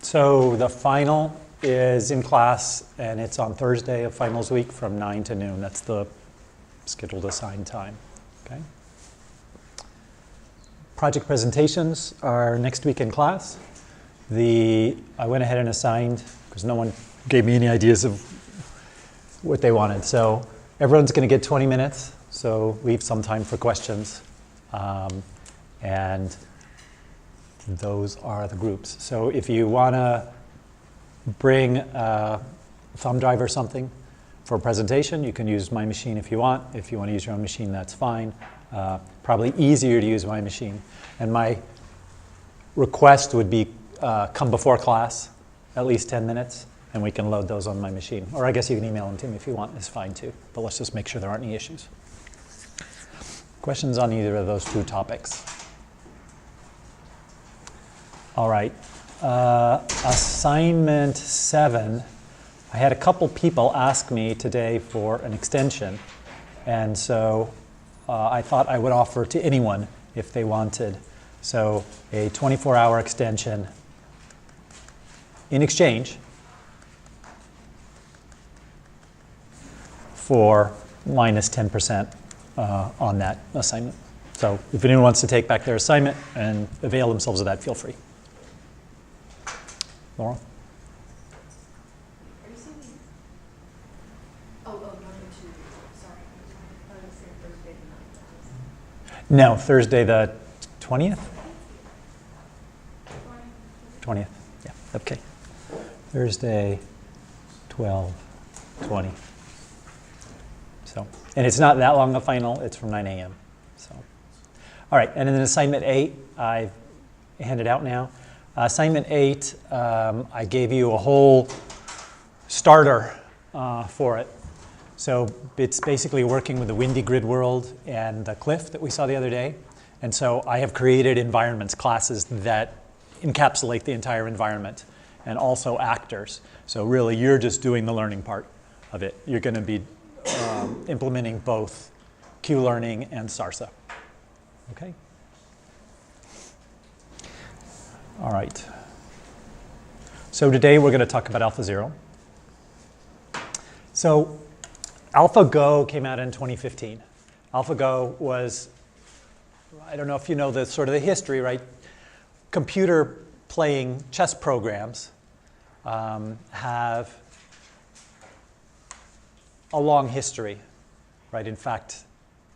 So the final is in class, and it's on Thursday of finals week from 9 to noon. That's the scheduled assigned time. Okay. Project presentations are next week in class. I went ahead and assigned, because no one gave me any ideas of what they wanted. So everyone's going to get 20 minutes, so leave some time for questions. And those are the groups. So if you want to bring a thumb drive or something for a presentation, you can use my machine if you want. If you want to use your own machine, that's fine. Probably easier to use my machine. And my request would be come before class, at least 10 minutes, and we can load those on my machine. Or I guess you can email them to me if you want. It's fine too. But let's just make sure there aren't any issues. Questions on either of those two topics? All right. Assignment 7. I had a couple people ask me today for an extension. And so I thought I would offer to anyone if they wanted. So a 24-hour extension in exchange for minus 10% on that assignment. So if anyone wants to take back their assignment and avail themselves of that, feel free. Laura? Are you saying? Oh, not in 2 weeks. Sorry. I was saying Thursday the 9th. No, Thursday the 20th? 20th, yeah, okay. Thursday, 12/20. So, and it's not that long a final, it's from 9 a.m. So, all right, and then assignment 8, I've handed out now. Assignment 8, I gave you a whole starter for it. So it's basically working with the windy grid world and the cliff that we saw the other day. And so I have created environments, classes that encapsulate the entire environment, and also actors. So really, you're just doing the learning part of it. You're going to be implementing both Q-learning and SARSA. Okay? All right. So today we're going to talk about AlphaZero. So AlphaGo came out in 2015. AlphaGo was, I don't know if you know the sort of the history, right? Computer playing chess programs have a long history, right? In fact,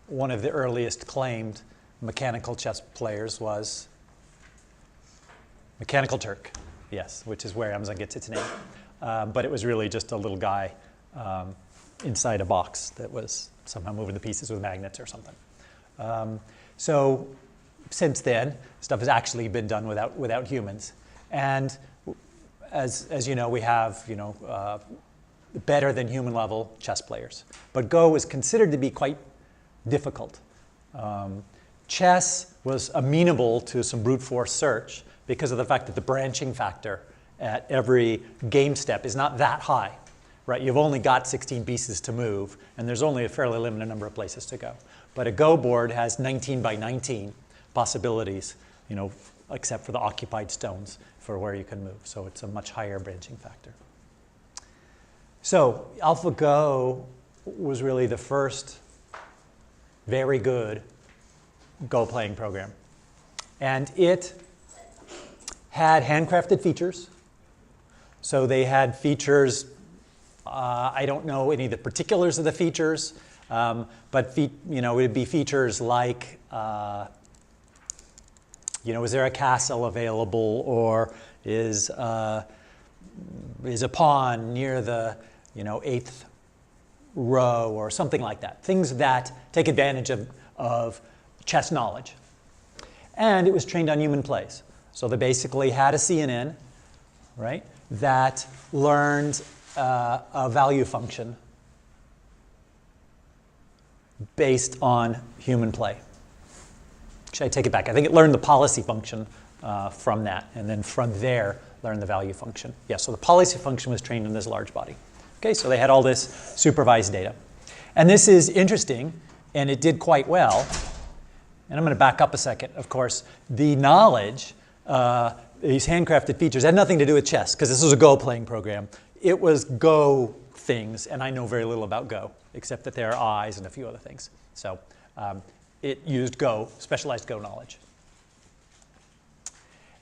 one of the earliest claimed mechanical chess players was Mechanical Turk, yes, which is where Amazon gets its name. But it was really just a little guy inside a box that was somehow moving the pieces with magnets or something. So since then, stuff has actually been done without humans. And as you know, we have better than human level chess players. But Go is considered to be quite difficult. Chess was amenable to some brute force search because of the fact that the branching factor at every game step is not that high, right? You've only got 16 pieces to move, and there's only a fairly limited number of places to go. But a Go board has 19 by 19 possibilities, except for the occupied stones for where you can move. So it's a much higher branching factor. So AlphaGo was really the first very good Go playing program. And it had handcrafted features. So they had features, I don't know any of the particulars of the features, but it would be features like, is there a castle available, or is a pawn near the 8th row, or something like that. Things that take advantage of chess knowledge. And it was trained on human plays. So they basically had a CNN, right, that learned a value function based on human play. Actually, I take it back. I think it learned the policy function from that, and then from there, learned the value function. Yeah, so the policy function was trained in this large body. Okay, so they had all this supervised data. And this is interesting, and it did quite well. And I'm going to back up a second, of course. The knowledge these handcrafted features had nothing to do with chess, because this was a Go playing program. It was Go things, and I know very little about Go, except that there are I's and a few other things. So it used Go, specialized Go knowledge.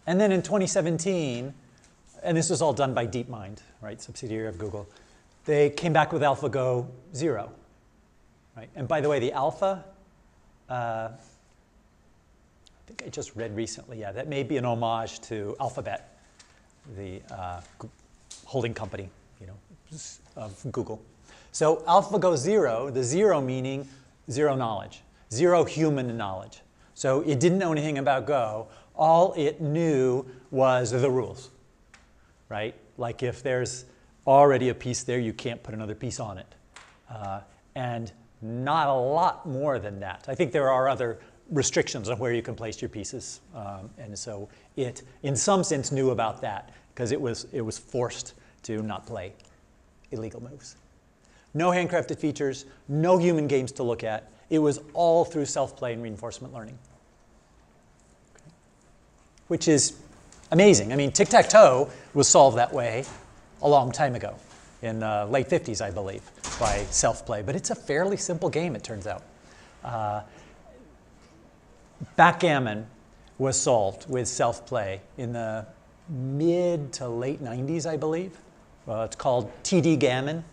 And then in 2017, and this was all done by DeepMind, right, subsidiary of Google, they came back with AlphaGo 0. Right? And by the way, the Alpha, I think I just read recently, yeah, that may be an homage to Alphabet, the holding company, of Google. So AlphaGo 0, the 0 meaning zero knowledge, zero human knowledge. So it didn't know anything about Go. All it knew was the rules, right? Like if there's already a piece there, you can't put another piece on it. And not a lot more than that. I think there are other restrictions on where you can place your pieces. And so it, in some sense, knew about that because it was forced to not play illegal moves. No handcrafted features, no human games to look at. It was all through self-play and reinforcement learning, okay. Which is amazing. I mean, tic-tac-toe was solved that way a long time ago, in the late 50s, I believe, by self-play. But it's a fairly simple game, it turns out. Backgammon was solved with self-play in the mid to late 90s, I believe. It's called TD gammon.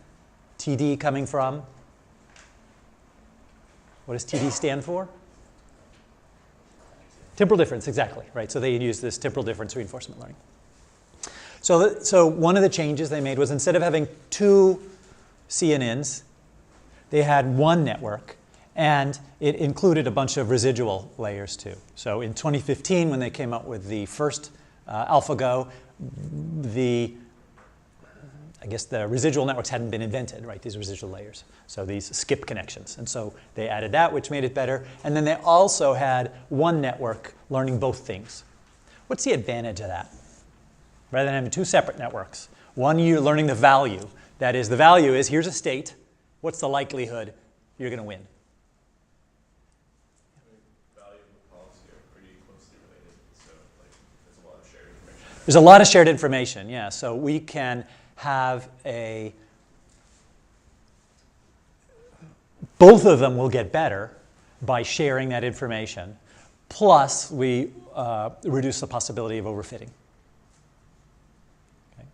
TD coming from, what does TD stand for? Temporal difference, exactly, right? So they use this temporal difference reinforcement learning. So one of the changes they made was instead of having two CNNs, they had one network, and it included a bunch of residual layers too. So in 2015, when they came out with the first AlphaGo, I guess the residual networks hadn't been invented, right, these residual layers. So these skip connections. And so they added that, which made it better. And then they also had one network learning both things. What's the advantage of that? Rather than having two separate networks. One, you're learning the value. That is, the value is, here's a state. What's the likelihood you're going to win? Value and policy are pretty closely related. So there's a lot of shared information. There's a lot of shared information, yeah. So we can have both of them will get better by sharing that information. Plus, we reduce the possibility of overfitting. Okay.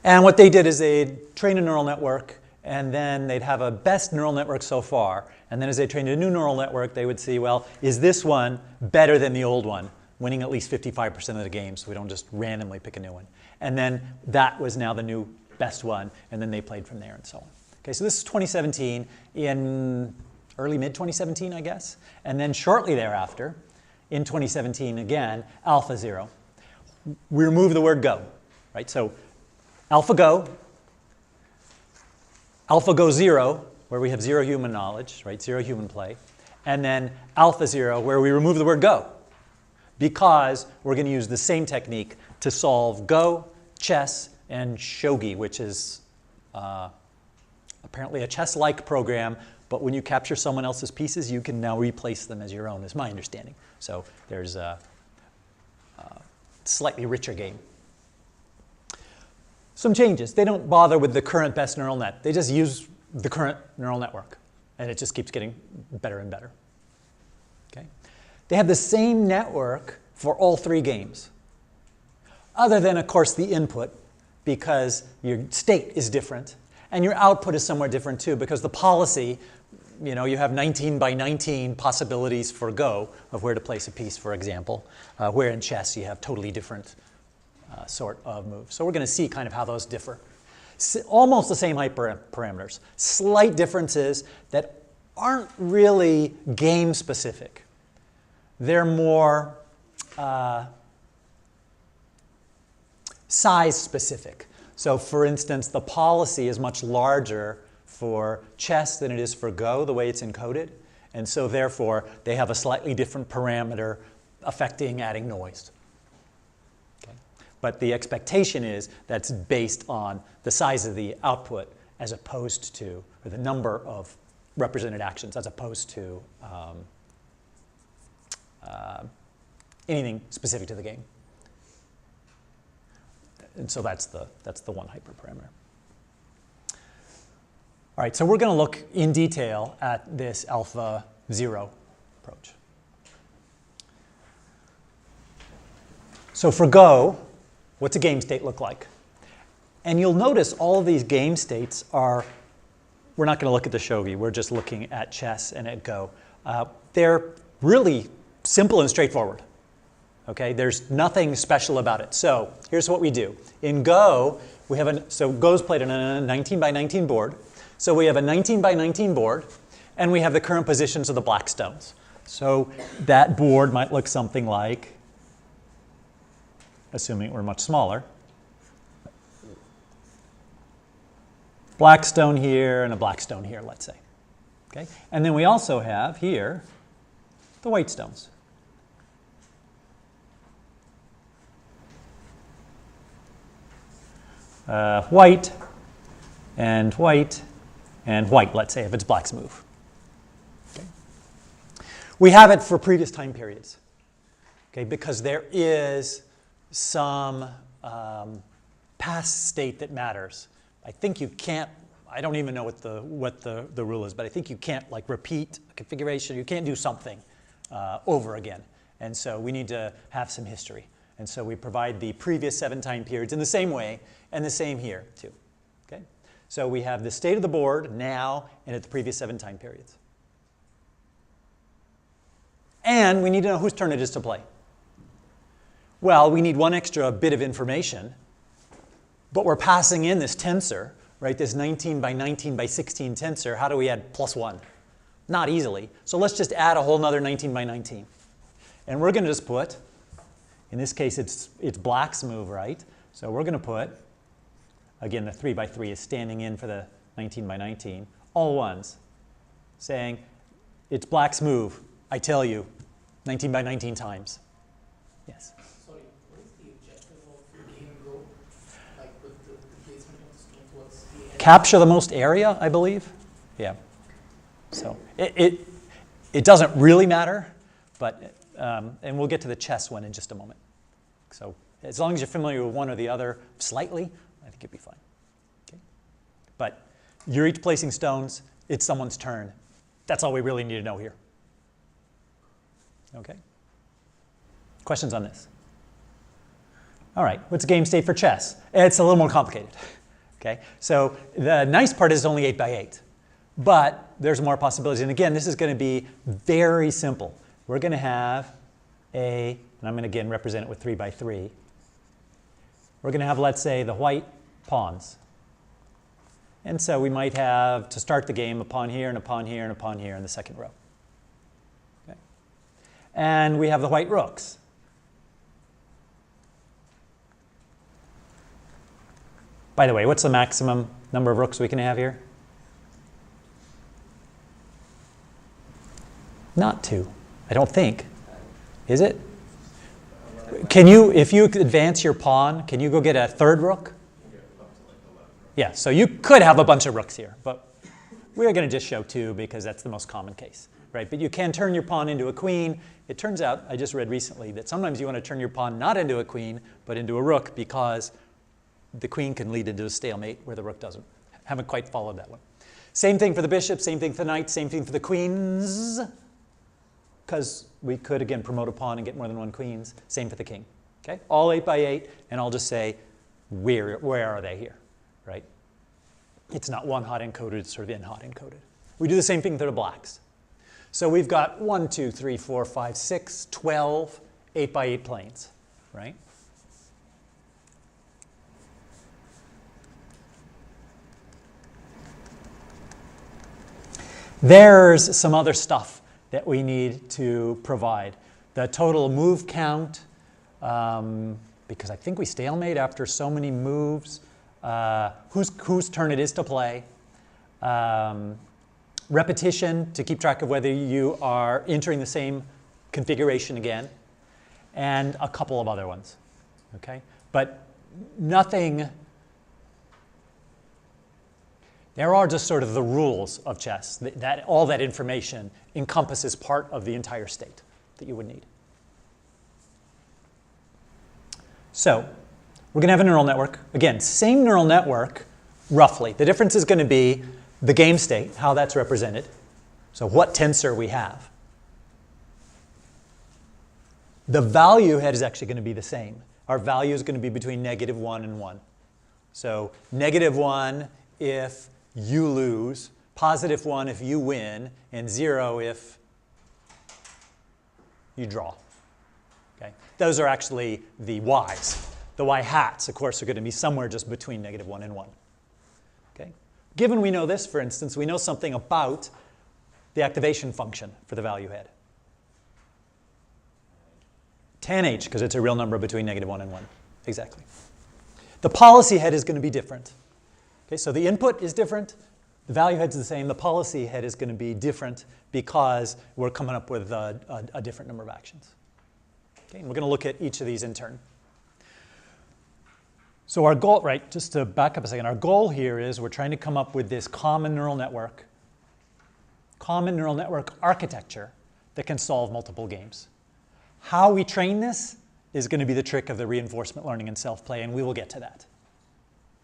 And what they did is they'd train a neural network, and then they'd have a best neural network so far. And then as they trained a new neural network, they would see, well, is this one better than the old one, winning at least 55% of the games, so we don't just randomly pick a new one. And then that was now the new best one, and then they played from there and so on. Okay, so this is 2017, in early mid-2017, I guess. And then shortly thereafter, in 2017 again, Alpha 0. We remove the word Go, right? So AlphaGo, AlphaGo 0, where we have zero human knowledge, right? Zero human play. And then Alpha 0, where we remove the word Go, because we're going to use the same technique to solve Go, chess, and shogi, which is apparently a chess-like program, but when you capture someone else's pieces, you can now replace them as your own, is my understanding. So there's a slightly richer game. Some changes. They don't bother with the current best neural net. They just use the current neural network, and it just keeps getting better and better. Okay? They have the same network for all three games, other than, of course, the input, because your state is different, and your output is somewhat different too, because the policy, you have 19 by 19 possibilities for Go of where to place a piece, for example, where in chess you have totally different sort of moves. So we're going to see kind of how those differ. Almost the same hyperparameters, slight differences that aren't really game specific. They're more size specific. So for instance, the policy is much larger for chess than it is for Go, the way it's encoded. And so therefore, they have a slightly different parameter affecting adding noise. Okay. But the expectation is that's based on the size of the output as opposed to, or the number of represented actions as opposed to anything specific to the game. And so that's the one hyperparameter. All right, so we're going to look in detail at this AlphaZero approach. So for Go, what's a game state look like? And you'll notice all of these game states are, we're not going to look at the shogi, we're just looking at chess and at Go. They're really simple and straightforward. Okay, there's nothing special about it. So here's what we do. In Go, we have so Go's played on a 19 by 19 board. So we have a 19 by 19 board, and we have the current positions of the black stones. So that board might look something like, assuming it were much smaller, black stone here and a black stone here, let's say. Okay? And then we also have here the white stones. White and white and white, let's say, if it's black's move. Okay. We have it for previous time periods, okay, because there is some past state that matters. I think you can't, I don't even know what the rule is, but I think you can't like repeat a configuration. You can't do something over again. And so we need to have some history. And so we provide the previous 7 time periods in the same way, and the same here too. Okay? So we have the state of the board now and at the previous 7 time periods. And we need to know whose turn it is to play. Well, we need one extra bit of information, but we're passing in this tensor, right? This 19 by 19 by 16 tensor. How do we add +1? Not easily. So let's just add a whole nother 19 by 19. And we're going to just put, in this case, it's black's move, right? So we're going to put, again, the 3 by 3 is standing in for the 19 by 19, all ones, saying, it's black's move, I tell you, 19 by 19 times. Yes? Sorry, what is the objective of the game Go? Like with the placement of the stones, what's the end? Capture the most area, I believe. Yeah. So it doesn't really matter, but, and we'll get to the chess one in just a moment. So as long as you're familiar with one or the other slightly, I think you'll be fine. Okay? But you're each placing stones. It's someone's turn. That's all we really need to know here. Okay? Questions on this? All right, what's a game state for chess? It's a little more complicated. Okay? So the nice part is only 8 by 8. But there's more possibilities. And again, this is going to be very simple. We're going to have and I'm going to again represent it with 3 by 3. We're going to have, let's say, the white pawns. And so we might have, to start the game, a pawn here and a pawn here and a pawn here in the second row. Okay. And we have the white rooks. By the way, what's the maximum number of rooks we can have here? Not 2, I don't think. Is it? Can you, if you advance your pawn, can you go get a third rook? Yeah, so you could have a bunch of rooks here, but we're going to just show 2 because that's the most common case, right? But you can turn your pawn into a queen. It turns out, I just read recently, that sometimes you want to turn your pawn not into a queen, but into a rook because the queen can lead into a stalemate where the rook doesn't. Haven't quite followed that one. Same thing for the bishop, same thing for the knight, same thing for the queens, because we could, again, promote a pawn and get more than 1 queens. Same for the king. Okay? All 8 by 8, and I'll just say, where are they here? Right? It's not one hot encoded, it's sort of in hot encoded. We do the same thing for the blacks. So we've got 1, 2, 3, 4, 5, 6, 12 8 by 8 planes, right? There's some other stuff that we need to provide. The total move count, because I think we stalemate after so many moves, whose turn it is to play, repetition to keep track of whether you are entering the same configuration again, and a couple of other ones, okay? But nothing, there are just sort of the rules of chess, that all that information encompasses part of the entire state that you would need. So we're going to have a neural network. Again, same neural network, roughly. The difference is going to be the game state, how that's represented. So what tensor we have. The value head is actually going to be the same. Our value is going to be between -1 and 1. So -1 if you lose, +1 if you win, and 0 if you draw. Okay? Those are actually the y's. The y hats, of course, are going to be somewhere just between -1 and 1. Okay? Given we know this, for instance, we know something about the activation function for the value head. Tan h, because it's a real number between -1 and 1. Exactly. The policy head is going to be different. Okay, so the input is different. The value head's the same. The policy head is going to be different because we're coming up with a different number of actions. Okay, and we're going to look at each of these in turn. So our goal, right, just to back up a second, our goal here is we're trying to come up with this common neural network architecture that can solve multiple games. How we train this is going to be the trick of the reinforcement learning and self-play, and we will get to that.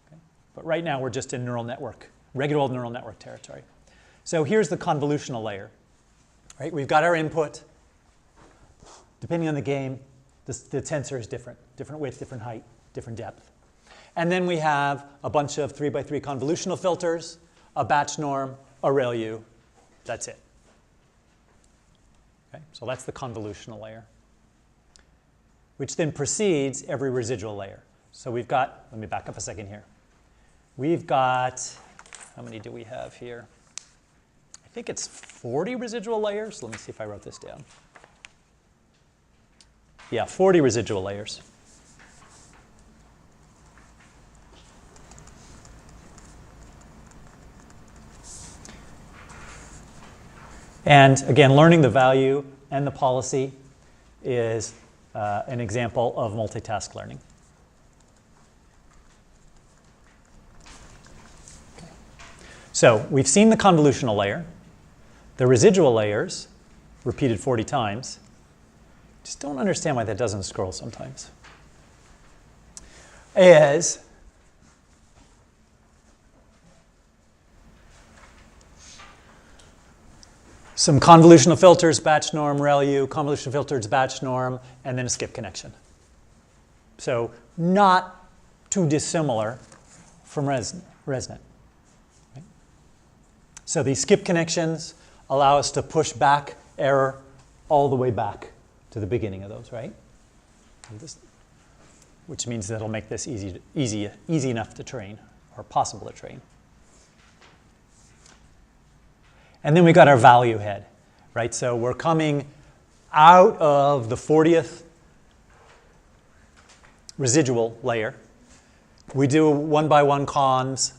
Okay? But right now we're just in neural network, regular old neural network territory. So here's the convolutional layer. Right? We've got our input. Depending on the game, the tensor is different. Different width, different height, different depth. And then we have a bunch of 3x3 convolutional filters, a batch norm, a ReLU. That's it. Okay? So that's the convolutional layer, which then precedes every residual layer. So we've got, let me back up a second here. We've got, how many do we have here? I think it's 40 residual layers. Let me see if I wrote this down. Yeah, 40 residual layers. And again, learning the value and the policy is an example of multitask learning. Okay. So we've seen the convolutional layer. The residual layers, repeated 40 times. Just don't understand why that doesn't scroll sometimes. Is some convolutional filters, batch norm, ReLU, convolutional filters, batch norm, and then a skip connection. So not too dissimilar from ResNet. Right? So these skip connections allow us to push back error all the way back to the beginning of those, right? Which means that it'll make this easy enough to train, or possible to train. And then we got our value head, right? So we're coming out of the 40th residual layer. We do 1x1 cons,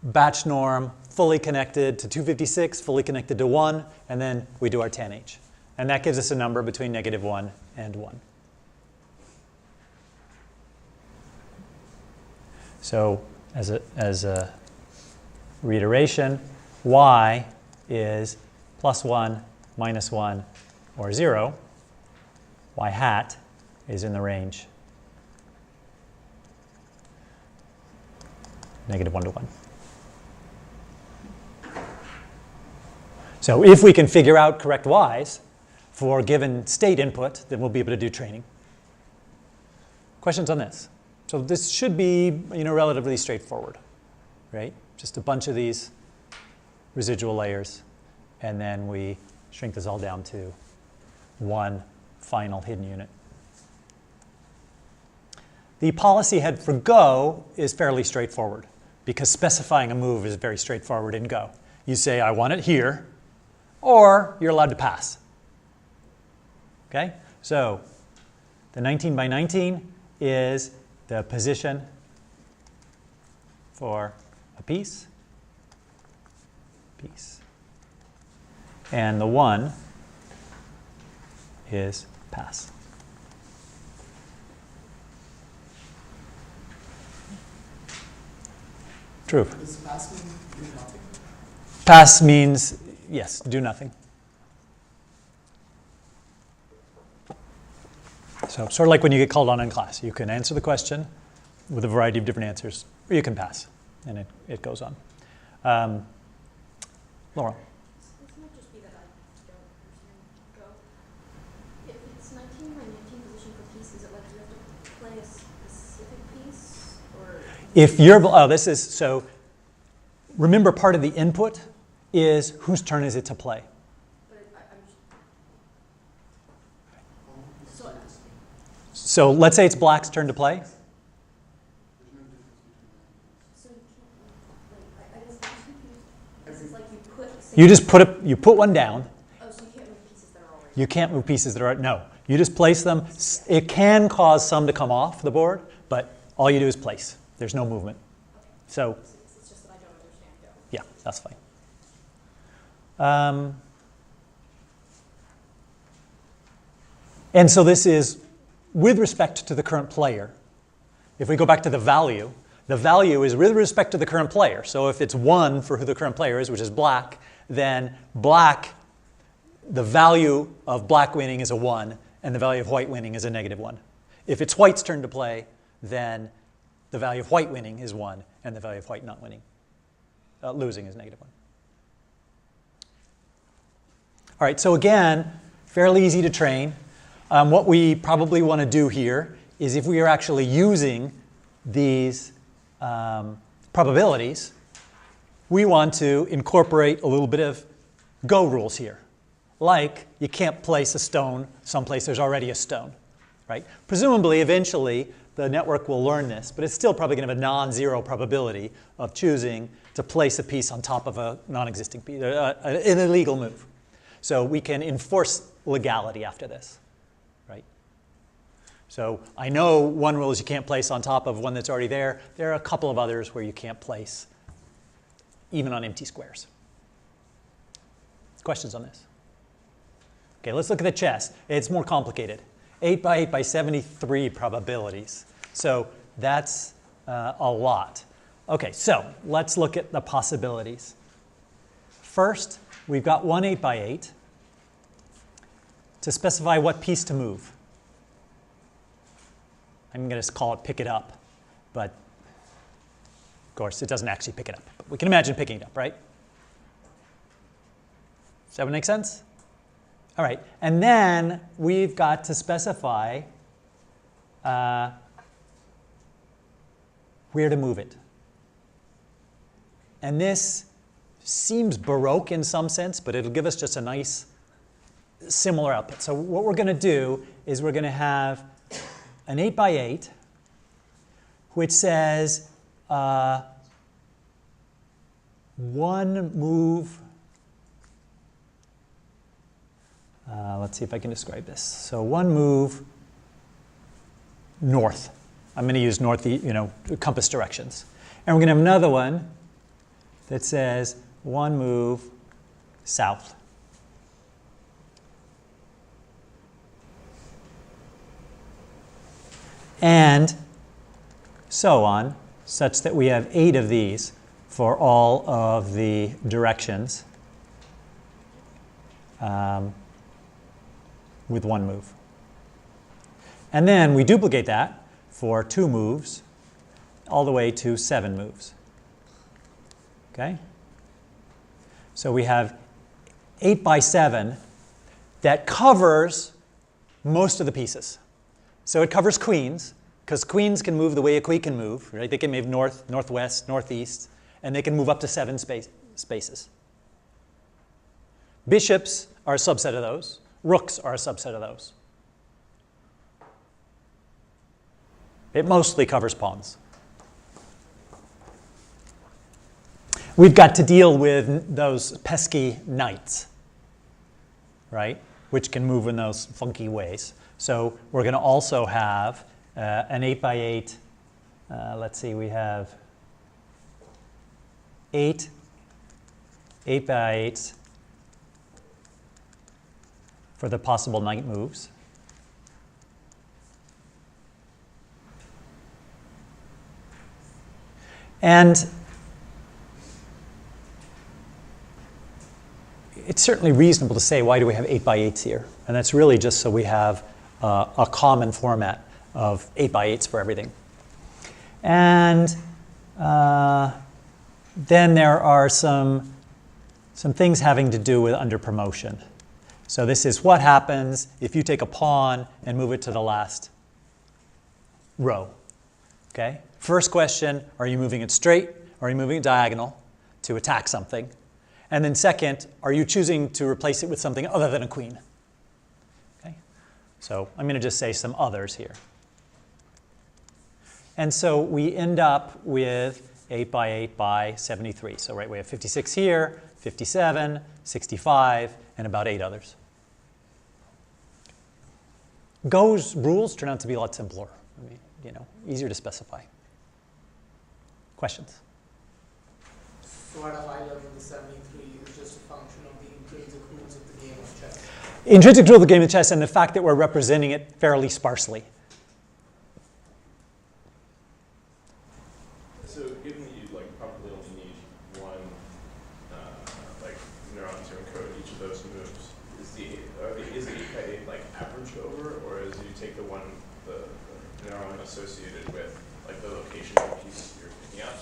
batch norm, fully connected to 256, fully connected to 1, and then we do our tan h. And that gives us a number between -1 and 1. So as a reiteration, y is +1, -1, or 0. Y hat is in the range -1 to 1. So if we can figure out correct y's for given state input, then we'll be able to do training. Questions on this? So this should be, relatively straightforward, right? Just a bunch of these residual layers, and then we shrink this all down to one final hidden unit. The policy head for Go is fairly straightforward because specifying a move is very straightforward in Go. You say, I want it here, or you're allowed to pass. Okay? So the 19x19 is the position for a piece. And the 1 is pass. True. Does pass mean do nothing? Pass means, yes, do nothing. So So sort of like when you get called on in class. You can answer the question with a variety of different answers, or you can pass, and it goes on. Laura? This might just be that I don't understand Go. If it's 19 by 19 position for piece, is it like you have to play a specific piece? Or If you're, oh, this is, so remember part of the input is whose turn is it to play? but I'm just, so So let's say it's black's turn to play. So you can't, like, I guess I'm just confused. This is like you put. You put one down. Oh, so you can't move pieces that are already. You can't move pieces that are, no. You just place them. It can cause some to come off the board, but all you do is place. There's no movement. Okay. So, It's just that I don't understand Go. yeah, that's fine. And so this is with respect to the current player. If we go back to the value is with respect to the current player. So if it's 1 for who the current player is, which is black, then black, the value of black winning is a 1, and the value of white winning is a -1. If it's white's turn to play, then the value of white winning is 1, and the value of white not winning, losing is -1. All right, so again, fairly easy to train. What we probably want to do here is if we are actually using these probabilities, we want to incorporate a little bit of Go rules here. Like, you can't place a stone someplace there's already a stone, right? Presumably, eventually, the network will learn this, but it's still probably going to have a non-zero probability of choosing to place a piece on top of a non-existing piece, an illegal move. So we can enforce legality after this, right? So I know one rule is you can't place on top of one that's already there. There are a couple of others where you can't place even on empty squares. Questions on this? Okay, let's look at the chess. It's more complicated. 8 by 8 by 73 probabilities. So that's a lot. Okay, so let's look at the possibilities. First, we've got one 8 by 8 to specify what piece to move. I'm going to call it pick it up, but of course it doesn't actually pick it up. But we can imagine picking it up, right? Does that make sense? All right, and then we've got to specify where to move it. And this seems Baroque in some sense, but it'll give us just a nice similar output. So what we're going to do is we're going to have an 8 by 8, which says one move. Let's see if I can describe this. So one move north. I'm going to use north, compass directions. And we're going to have another one that says one move south. And so on, such that we have 8 of these for all of the directions with one move. And then we duplicate that for 2 moves all the way to 7 moves. Okay? So we have 8 by 7 that covers most of the pieces. So it covers queens, because queens can move the way a queen can move, right? They can move north, northwest, northeast, and they can move up to 7 spaces. Bishops are a subset of those. Rooks are a subset of those. It mostly covers pawns. We've got to deal with those pesky knights, right? Which can move in those funky ways. So we're going to also have an 8 by 8. Let's see, we have 8 by 8s for the possible knight moves. And it's certainly reasonable to say, why do we have 8 by 8s here? And that's really just so we have a common format of 8x8s for everything. And then there are some things having to do with under promotion. So this is what happens if you take a pawn and move it to the last row. Okay? First question, are you moving it straight or are you moving it diagonal to attack something? And then second, are you choosing to replace it with something other than a queen? Okay? So I'm going to just say some others here. And so we end up with 8x8 by 73. So right, we have 56 here, 57, 65, and about 8 others. Go's rules turn out to be a lot simpler. I mean, you know, easier to specify. Questions? So at a high level, the 73 is just a function of the intrinsic rules of the game of chess. Intrinsic rule of the game of chess and the fact that we're representing it fairly sparsely. So given that you probably only need one neuron to encode each of those moves, is the 8x8 averaged over, or is you take the neuron associated with the location of the piece you're picking up?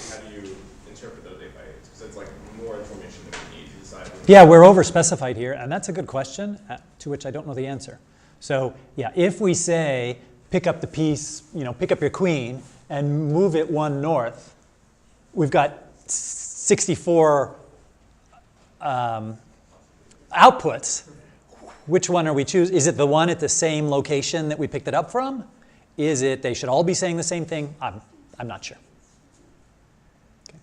How do you interpret those 8x8s? Because it's more information that we need to decide. Yeah, we're over-specified here, and that's a good question to which I don't know the answer. So yeah, if we say pick up the piece, pick up your queen and move it 1 north, we've got 64 outputs. Which one are we choosing? Is it the one at the same location that we picked it up from? Is it they should all be saying the same thing? I'm not sure. Okay.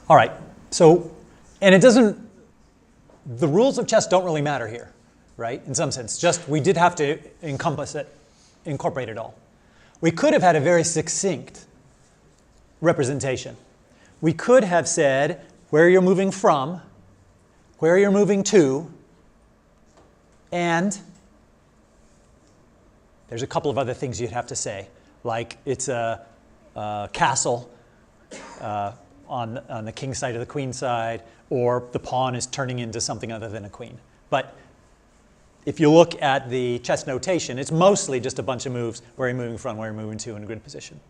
All right. So, and it doesn't, the rules of chess don't really matter here, right? In some sense, just we did have to encompass it, incorporate it all. We could have had a very succinct representation. We could have said where you're moving from, where you're moving to, and there's a couple of other things you'd have to say, like it's a castle on the king side or the queen side, or the pawn is turning into something other than a queen. But if you look at the chess notation, it's mostly just a bunch of moves, where you're moving from, where you're moving to in a grid position.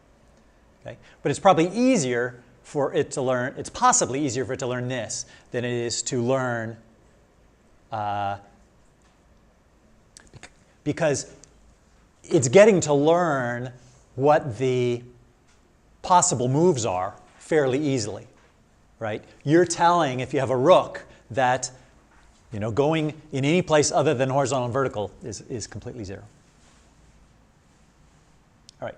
Okay? But it's probably easier for it to learn, it's possibly easier for it to learn this than it is to learn, because it's getting to learn what the possible moves are fairly easily, right? You're telling, if you have a rook, that going in any place other than horizontal and vertical is completely zero. All right.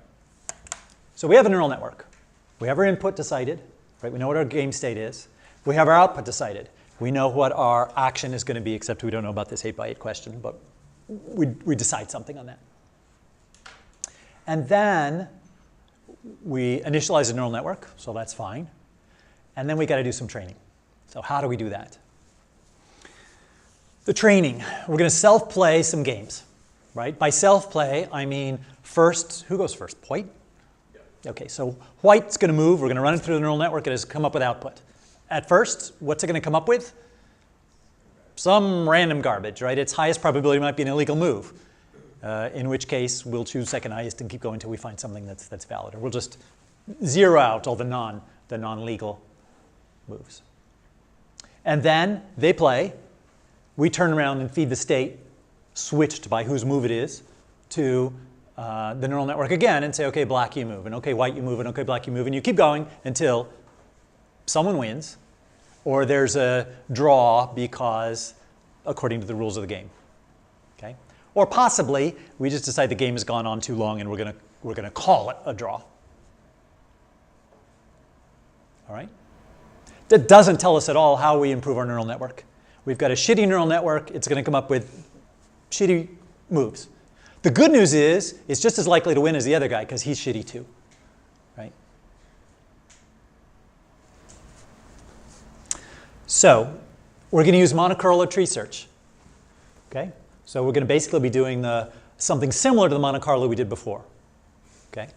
So we have a neural network. We have our input decided, right? We know what our game state is. We have our output decided. We know what our action is going to be, except we don't know about this 8x8 question, but we decide something on that. And then we initialize a neural network, so that's fine. And then we got to do some training. So how do we do that? The training, we're going to self-play some games, right? By self-play, I mean first, who goes first? White? Yeah. Okay, so white's going to move. We're going to run it through the neural network. It has come up with output. At first, what's it going to come up with? Some random garbage, right? Its highest probability might be an illegal move, in which case we'll choose second highest and keep going until we find something that's valid. Or we'll just zero out all the non-legal moves. And then they play. We turn around and feed the state, switched by whose move it is, to the neural network again and say, okay, black, you move, and okay, white, you move, and okay, black, you move, and you keep going until someone wins, or there's a draw because, according to the rules of the game. Okay? Or possibly, we just decide the game has gone on too long and we're gonna call it a draw. All right? That doesn't tell us at all how we improve our neural network. We've got a shitty neural network. It's going to come up with shitty moves. The good news is it's just as likely to win as the other guy because he's shitty too, right? So we're going to use monocorrelate tree search. Okay? So we're going to basically be doing something similar to the Monte Carlo we did before. Okay?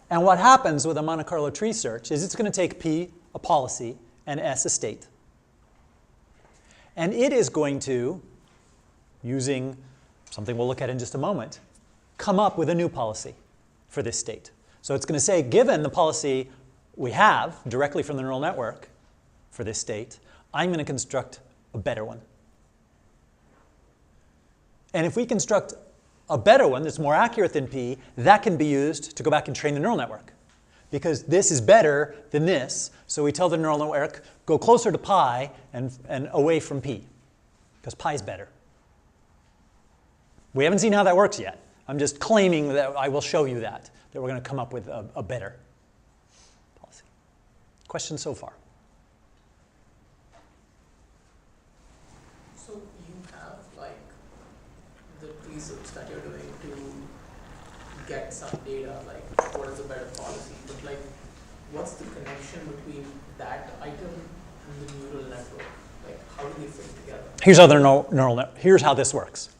And what happens with a monocorrelate tree search is it's going to take P, a policy, and S, a state. And it is going to, using something we'll look at in just a moment, come up with a new policy for this state. So it's going to say, given the policy we have directly from the neural network for this state, I'm going to construct a better one. And if we construct a better one that's more accurate than P, that can be used to go back and train the neural network. Because this is better than this, so we tell the neural network, go closer to pi and away from P, because pi is better. We haven't seen how that works yet. I'm just claiming that I will show you that we're going to come up with a better policy. Questions so far? So you have like the research that you're doing to get some data, like what is a better policy, but like what's the connection between that item and the neural network? Like how do they fit together? Here's how this works.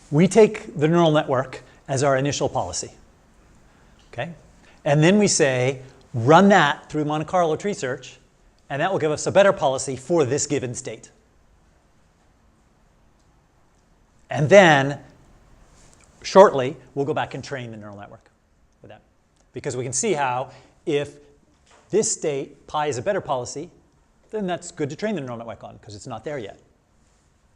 We take the neural network as our initial policy. Okay? And then we say, run that through Monte Carlo tree search, and that will give us a better policy for this given state. And then, shortly, we'll go back and train the neural network with that. Because we can see how, if this state, pi, is a better policy, then that's good to train the neural network on, because it's not there yet.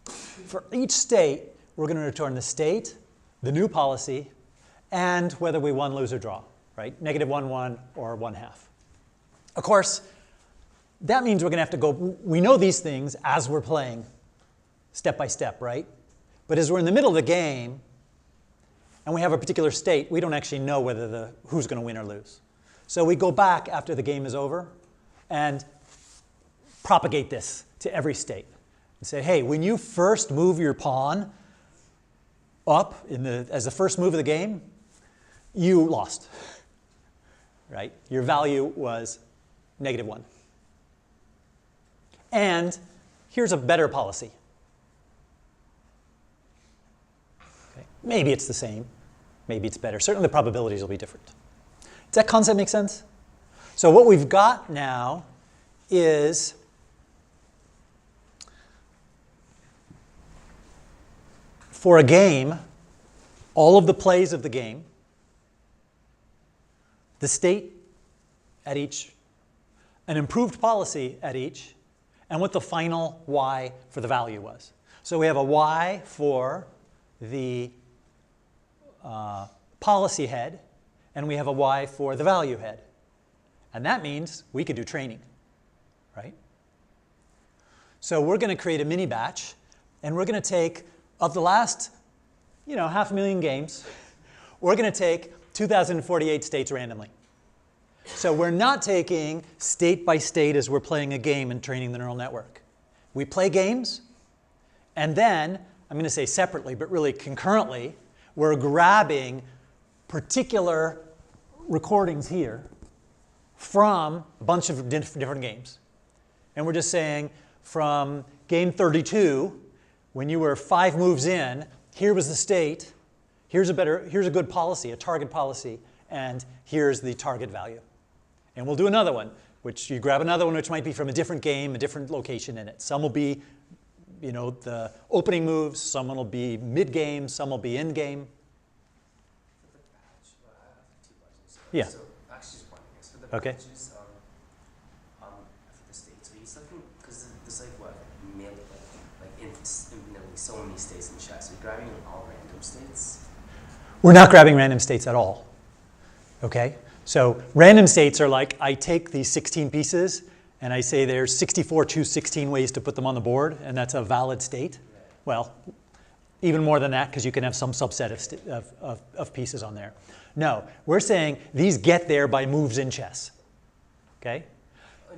For each state, we're going to return the state, the new policy, and whether we won, lose, or draw, right? -1, 1, or 1/2. Of course, that means we're going to have to go, we know these things as we're playing, step by step, right? But as we're in the middle of the game, and we have a particular state, we don't actually know whether who's going to win or lose. So we go back after the game is over and propagate this to every state. And say, hey, when you first move your pawn up as the first move of the game, you lost, right? Your value was -1. And here's a better policy. Okay. Maybe it's the same. Maybe it's better. Certainly the probabilities will be different. Does that concept make sense? So what we've got now is for a game, all of the plays of the game, the state at each, an improved policy at each, and what the final y for the value was. So we have a y for the policy head, and we have a y for the value head. And that means we could do training, right? So we're going to create a mini batch, and we're going to take, of the last 500,000 games, we're going to take 2,048 states randomly. So we're not taking state by state as we're playing a game and training the neural network. We play games, and then, I'm going to say separately, but really concurrently, we're grabbing particular recordings here from a bunch of different games. And we're just saying, from game 32, when you were 5 moves in, here was the state, here's a good policy, a target policy, and here's the target value. And we'll do another one, which you grab another one which might be from a different game, a different location in it. Some will be, the opening moves, some will be mid-game, some will be in-game. For the batch, I have 2 questions. Yeah. So actually just one, I guess. For the Okay. batches, for the states, are you looking, because there's like what, so many states in chess. Are you grabbing all random states? We're not grabbing random states at all. Okay? So random states are like, I take these 16 pieces and I say there's 64, choose 16 ways to put them on the board, and that's a valid state. Yeah. Well, even more than that, because you can have some subset of pieces on there. No, we're saying these get there by moves in chess. Okay?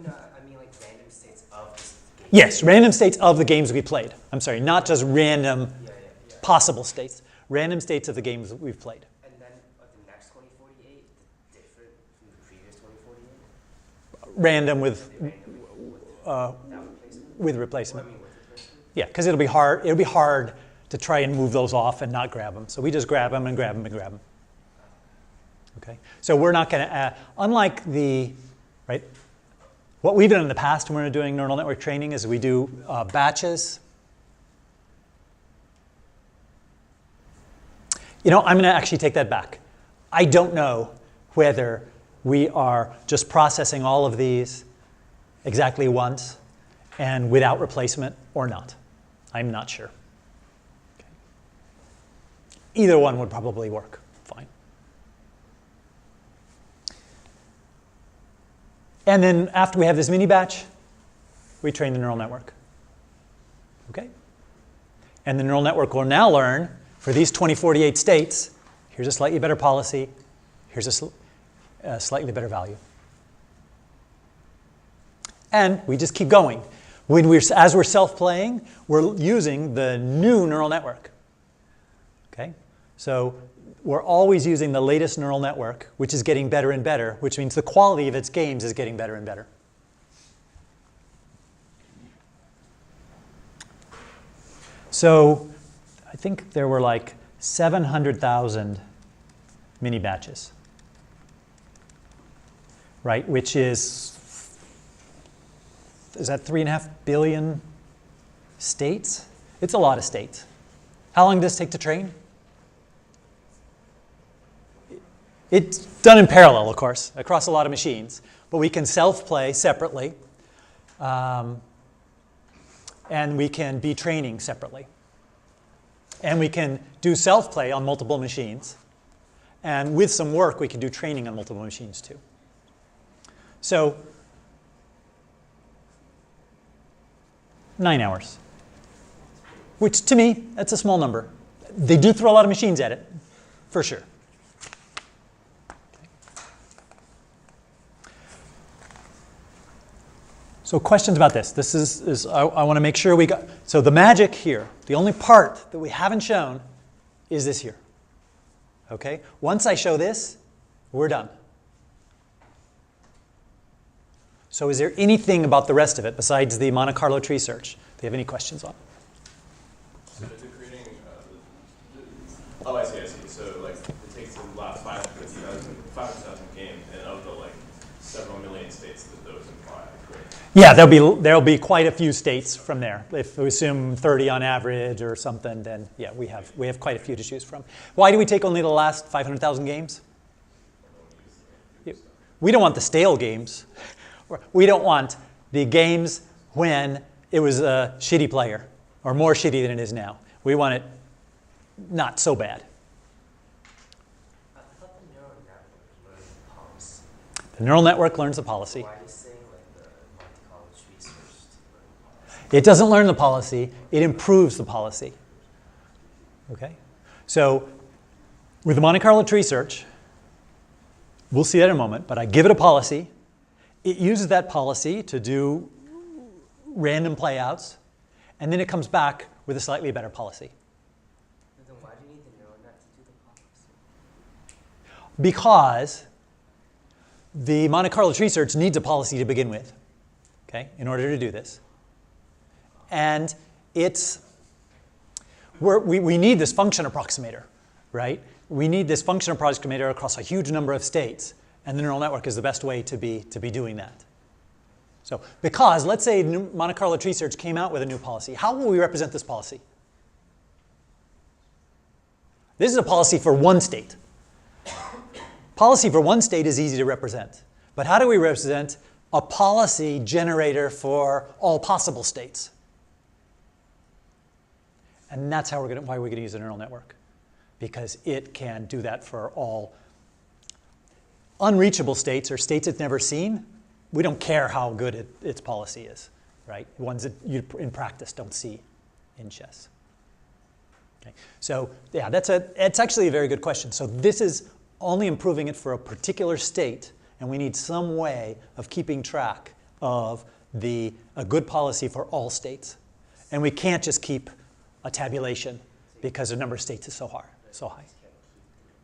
No, I mean like random states of the game. Yes, random states of the games we played. I'm sorry, not just random possible states. Random states of the games that we've played. And then the next 2048, different from the previous 2048? Random with replacement? with replacement. I mean, with replacement? Yeah, because it'll be hard to try and move those off and not grab them. So we just grab them and grab them and grab them. Okay, so we're not going to, unlike right, what we've done in the past when we're doing neural network training is we do batches. You know, I'm going to actually take that back. I don't know whether we are just processing all of these exactly once and without replacement or not. I'm not sure. Okay. Either one would probably work fine. And then after we have this mini batch, we train the neural network. Okay? And the neural network will now learn, for these 2048 states, here's a slightly better policy, here's a slightly better value. And we just keep going. As we're self-playing, we're using the new neural network. Okay? So we're always using the latest neural network, which is getting better and better, which means the quality of its games is getting better and better. So I think there were like 700,000 mini batches, right? Which is that 3.5 billion states? It's a lot of states. How long does this take to train? It's done in parallel, of course, across a lot of machines. But we can self-play separately. And we can be training separately. And we can do self-play on multiple machines. And with some work, we can do training on multiple machines, too. So 9 hours, which to me, that's a small number. They do throw a lot of machines at it, for sure. So questions about this? This is I want to make sure we got, so the magic here, the only part that we haven't shown is this here. Okay? Once I show this, we're done. So is there anything about the rest of it besides the Monte Carlo tree search? Do you have any questions on it? So is it creating, oh, I see. So like it takes the last 500,000 games, and of the like several million states that those imply. Yeah, there'll be quite a few states from there. If we assume 30 on average or something, then yeah, we have quite a few to choose from. Why do we take only the last 500,000 games? We don't want the stale games. We don't want the games when it was a shitty player or more shitty than it is now. We want it not so bad. I thought the neural network learns the policy. The neural network learns the policy. Why are you saying like the Monte Carlo tree search to learn the policy? It doesn't learn the policy, it improves the policy. Okay? So with the Monte Carlo tree search, we'll see that in a moment, but I give it a policy. It uses that policy to do random playouts, and then it comes back with a slightly better policy. Then why do you need the neural net to do the policy? Because the Monte Carlo tree search needs a policy to begin with, okay, in order to do this. And we need this function approximator, right? We need this function approximator across a huge number of states. And the neural network is the best way to be doing that. So, because let's say Monte Carlo tree search came out with a new policy, how will we represent this policy? This is a policy for one state. Policy for one state is easy to represent. But how do we represent a policy generator for all possible states? And that's why we're going to use a neural network. Because it can do that for all unreachable states or states it's never seen. We don't care how good its policy is, right? Ones that you in practice don't see in chess. Okay. So yeah, it's actually a very good question. So this is only improving it for a particular state, and we need some way of keeping track of a good policy for all states. And we can't just keep a tabulation because the number of states is so high.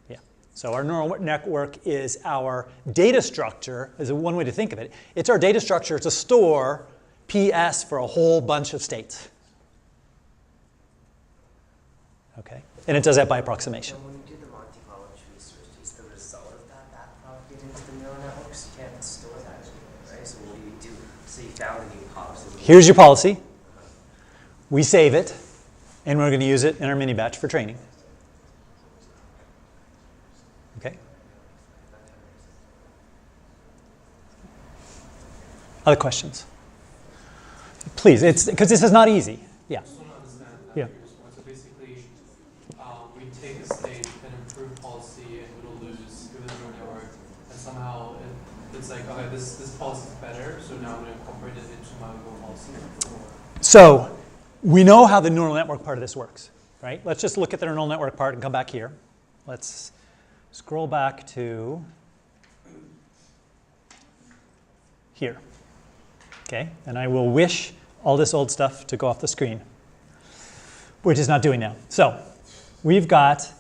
Yeah. So our neural network is our data structure, is one way to think of it. It's our data structure to store PS for a whole bunch of states. Okay? And it does that by approximation. And when you do the Monte Carlo tree search, is the result of that propagated into the neural networks? You can't store that anymore, right? So what do you do? So you found a new policy. Here's your policy. We save it, and we're going to use it in our mini batch for training. Okay? Other questions? Please, it's because this is not easy. Yeah. I just want to understand that Yeah. previous point. So basically, we take a state and improve policy and we'll lose give it a network, and somehow it's like, okay, this policy is better, so now I'm going to incorporate it into my overall policy. So we know how the neural network part of this works, right? Let's just look at the neural network part and come back here. Let's scroll back to here. Okay, and I will wish all this old stuff to go off the screen, which is not doing now. So we've got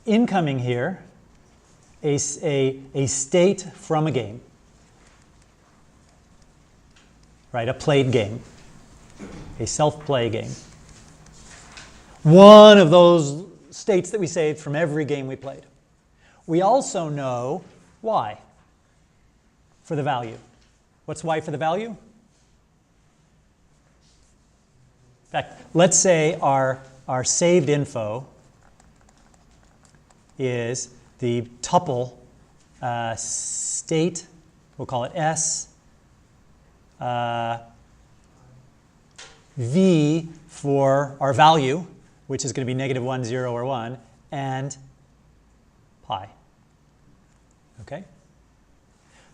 incoming here a state from a game, right? A played game, a self-play game. One of those states that we saved from every game we played. We also know y for the value. What's y for the value? In fact, let's say our saved info is the tuple state, we'll call it S, V for our value, which is going to be -1, 0, or 1, and pi. Okay?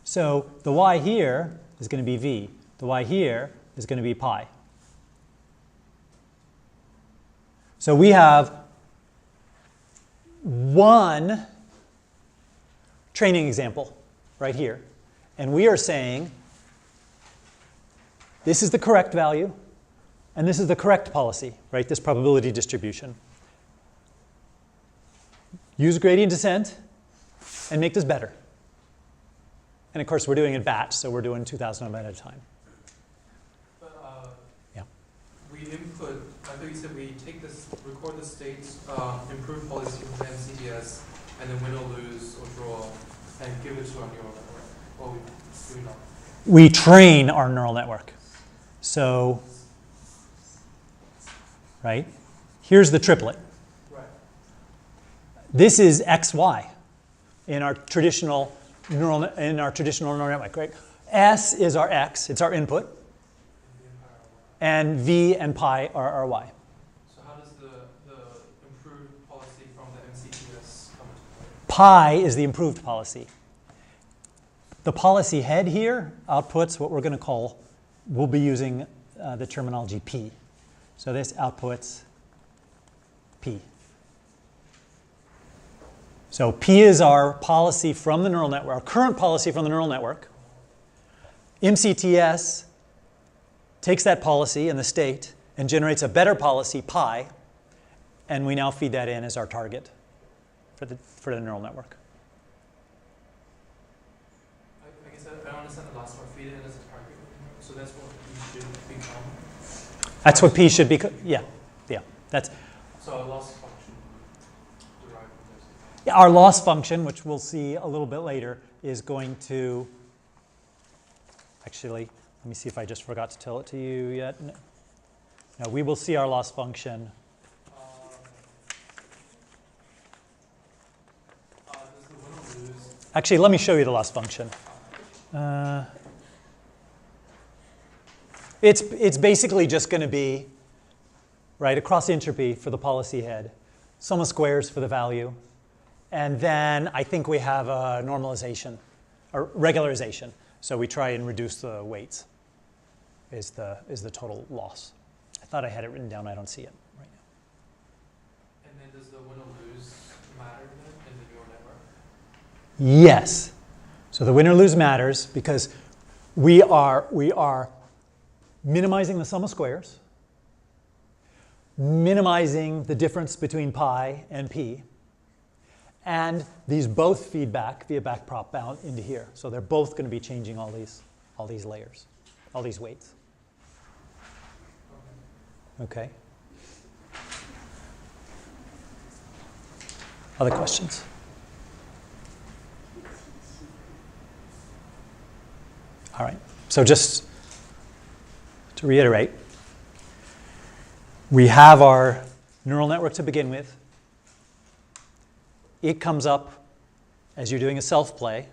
So the y here is going to be V. The y here is going to be pi. So we have one training example right here. And we are saying this is the correct value, and this is the correct policy, right? This probability distribution. Use gradient descent and make this better. And of course, we're doing it batch, so we're doing 2,000 of them at a time. But Yeah. we input, I thought you said we take this, record the states, improve policy from MCDS, and then win or lose or draw, and give it to our neural network. Or we do not. We train our neural network. So, right, here's the triplet. Right. This is XY in our traditional neural network, right? S is our X, it's our input, and V and pi are our Y. So how does the improved policy from the MCDS come into play? Pi is the improved policy. The policy head here outputs what we're going to call, we'll be using the terminology P. So this outputs P. So P is our policy from the neural network, our current policy from the neural network. MCTS takes that policy and the state and generates a better policy, pi, and we now feed that in as our target for the neural network. I guess I don't understand the last part. Feed it in as a target. So that's what P should become. That's what P should be. Yeah. That's So a loss function derived from this. yeah, our loss function, which we'll see a little bit later, is going to. Actually, let me see if I just forgot to tell it to you yet. No, we will see our loss function. Does the win or lose? Actually, let me show you the loss function. It's basically just going to be, right, across entropy for the policy head, sum of squares for the value, and then I think we have a normalization, or regularization. So we try and reduce the weights is the total loss. I thought I had it written down. I don't see it right now. And then does the win or lose matter then in the neural network? Yes. So the win or lose matters because we are minimizing the sum of squares, minimizing the difference between pi and p, and these both feed back via backprop bound into here. So they're both going to be changing all these layers, all these weights. Okay. Other questions? All right. So just to reiterate, we have our neural network to begin with. It comes up as you're doing a self-play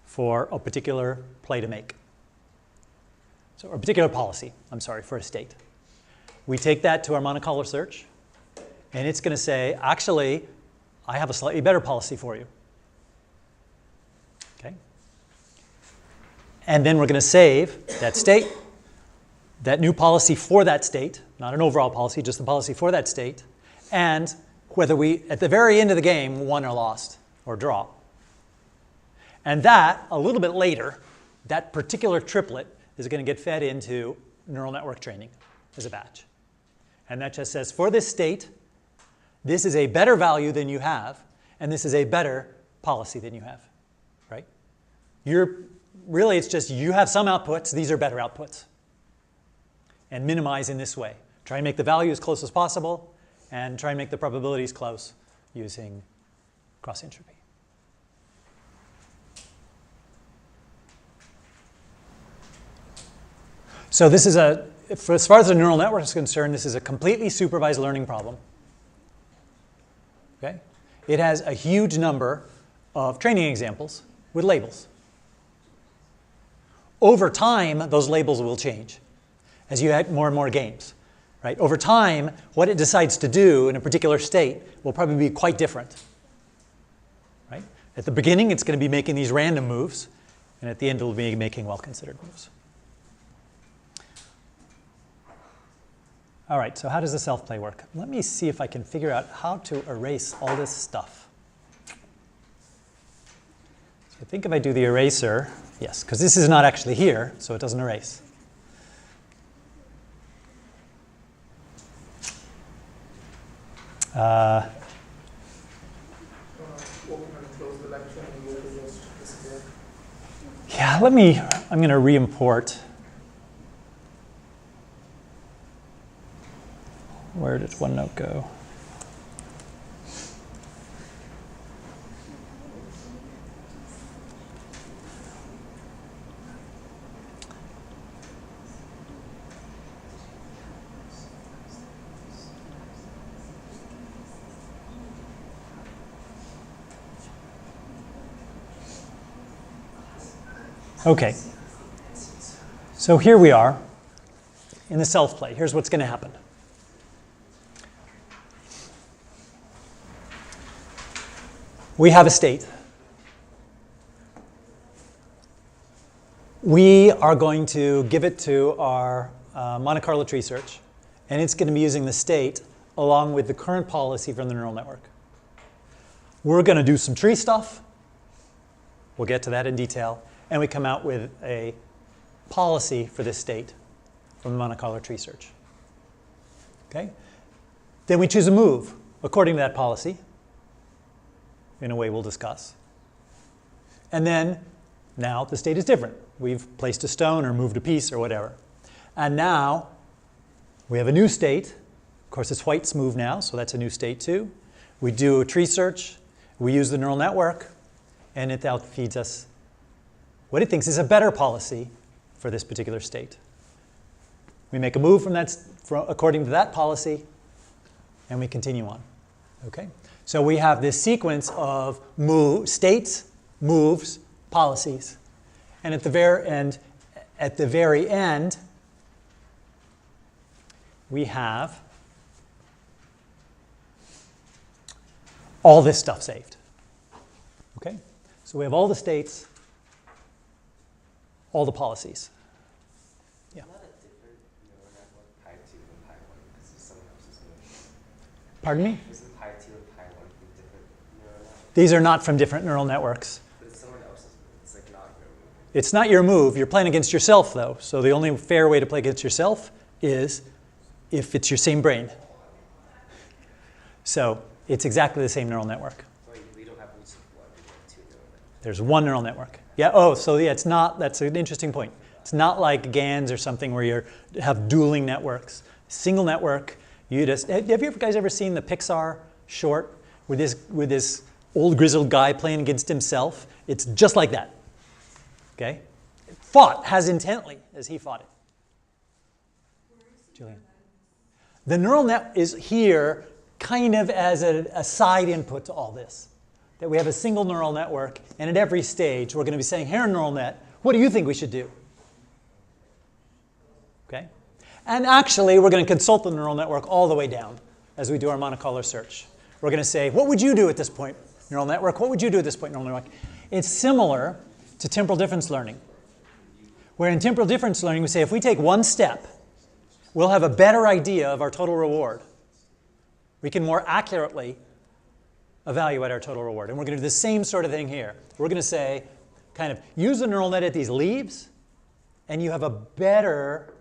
for a particular play to make. So, or a particular policy, I'm sorry, for a state. We take that to our Monte Carlo search, and it's going to say, actually, I have a slightly better policy for you. Okay? And then we're going to save that state, that new policy for that state, not an overall policy, just the policy for that state, and whether we, at the very end of the game, won or lost or draw. And that, a little bit later, that particular triplet is going to get fed into neural network training as a batch. And that just says, for this state, this is a better value than you have, and this is a better policy than you have, right? Really, it's just you have some outputs, these are better outputs. And minimize in this way. Try and make the value as close as possible, and try and make the probabilities close using cross entropy. So this is as far as the neural network is concerned, this is a completely supervised learning problem. Okay? It has a huge number of training examples with labels. Over time, those labels will change as you add more and more games. Right? Over time, what it decides to do in a particular state will probably be quite different. Right? At the beginning, it's going to be making these random moves, and at the end, it will be making well-considered moves. All right, so how does the self-play work? Let me see if I can figure out how to erase all this stuff. So I think if I do the eraser, yes, because this is not actually here, so it doesn't erase. Open and close the lecture and you will just disappear. Yeah, I'm going to re-import. Where did OneNote go? Okay. So here we are in the self-play. Here's what's going to happen. We have a state. We are going to give it to our Monte Carlo tree search, and it's going to be using the state along with the current policy from the neural network. We're going to do some tree stuff. We'll get to that in detail. And we come out with a policy for this state from the Monte Carlo tree search. Okay? Then we choose a move according to that policy, in a way we'll discuss. And then, now the state is different. We've placed a stone or moved a piece or whatever. And now, we have a new state. Of course, it's White's move now, so that's a new state too. We do a tree search. We use the neural network, and it out feeds us what it thinks is a better policy for this particular state. We make a move according to that policy, and we continue on. Okay? So we have this sequence of states, moves, policies. And at the very end, we have all this stuff saved. Okay? So we have all the states, all the policies. Yeah. Not a different neural network, pi 2 and pi 1, because it's someone else's move. Pardon me? Isn't pi 2 and pi 1 from different neural networks? These are not from different neural networks. But it's someone else's move. It's like not your move. It's not your move. You're playing against yourself, though. So the only fair way to play against yourself is if it's your same brain. So it's exactly the same neural network. We don't have roots of one, we have 2 neural networks. There's one neural network. Yeah, oh, so yeah, it's not, that's an interesting point. It's not like GANs or something where you have dueling networks. Single network, have you guys ever seen the Pixar short with this old grizzled guy playing against himself? It's just like that, okay? Fought as intently as he fought it. Julian. The neural net is here kind of as a side input to all this. that we have a single neural network, and at every stage we're going to be saying, here, neural net, what do you think we should do? Okay? And actually, we're going to consult the neural network all the way down as we do our Monte Carlo search. We're going to say, what would you do at this point, neural network? What would you do at this point, neural network? It's similar to temporal difference learning, where in temporal difference learning, we say, if we take one step, we'll have a better idea of our total reward. We can more accurately evaluate our total reward. And we're going to do the same sort of thing here. We're going to say, kind of, use the neural net at these leaves, and you have a better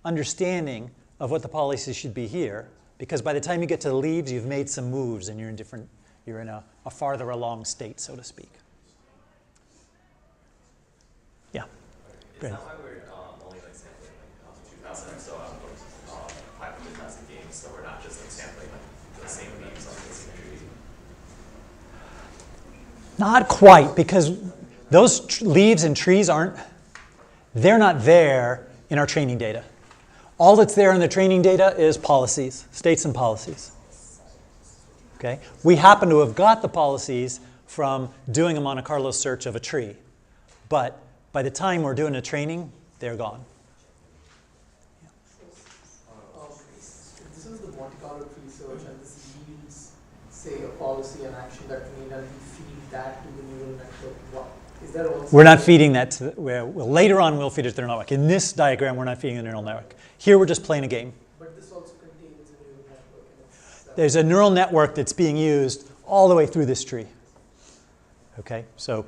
understanding of what the policy should be here. Because by the time you get to the leaves, you've made some moves, and you're in a farther along state, so to speak. Yeah. Is that why we're only like sampling like 2,000 or so out of 500,000 games, so we're not just like sampling like the same leaves on the same tree? Not quite, because those leaves and trees they're not there in our training data. All that's there in the training data is policies, states and policies. Okay? We happen to have got the policies from doing a Monte Carlo search of a tree. But by the time we're doing a training, they're gone. This is the Monte Carlo tree search, and this yields, say, a policy and action that we need, and we feed that to the neural network. What is that also? We're not feeding that to later on we'll feed it to the neural network. In this diagram, we're not feeding the neural network. Here we're just playing a game. But this also contains a neural network in itself. There's a neural network that's being used all the way through this tree. Okay, so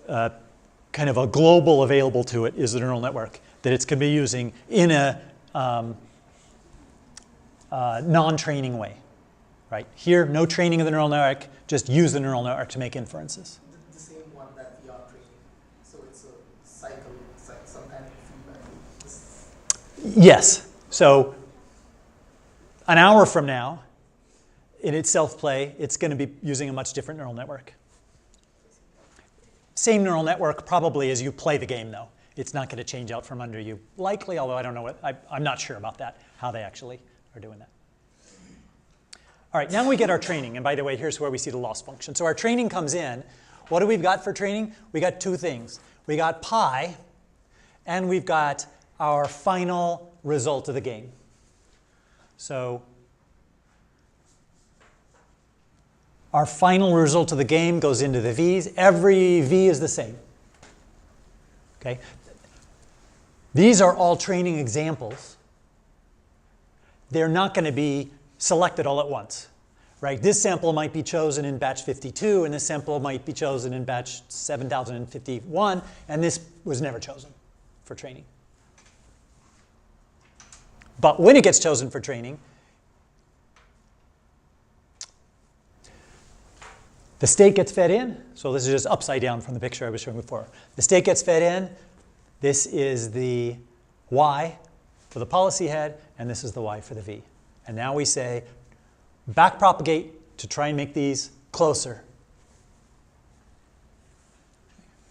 kind of a global available to it is the neural network that it's going to be using in a non-training way. Right? Here, no training of the neural network, just use the neural network to make inferences. The same one that we are training. So it's a cycle, it's like some kind of feedback. Yes. So an hour from now, in its self-play, it's going to be using a much different neural network. Same neural network probably as you play the game, though. It's not going to change out from under you. Likely, although I don't know I'm not sure about that, how they actually are doing that. All right, now we get our training. And by the way, here's where we see the loss function. So our training comes in. What do we got for training? We got two things. We got pi, and we've got our final result of the game. So our final result of the game goes into the v's. Every v is the same. Okay? These are all training examples. They're not going to be selected all at once. Right? This sample might be chosen in batch 52, and this sample might be chosen in batch 7051, and this was never chosen for training. But when it gets chosen for training, the state gets fed in. So this is just upside down from the picture I was showing before. The state gets fed in. This is the y for the policy head, and this is the y for the v. And now we say, backpropagate to try and make these closer.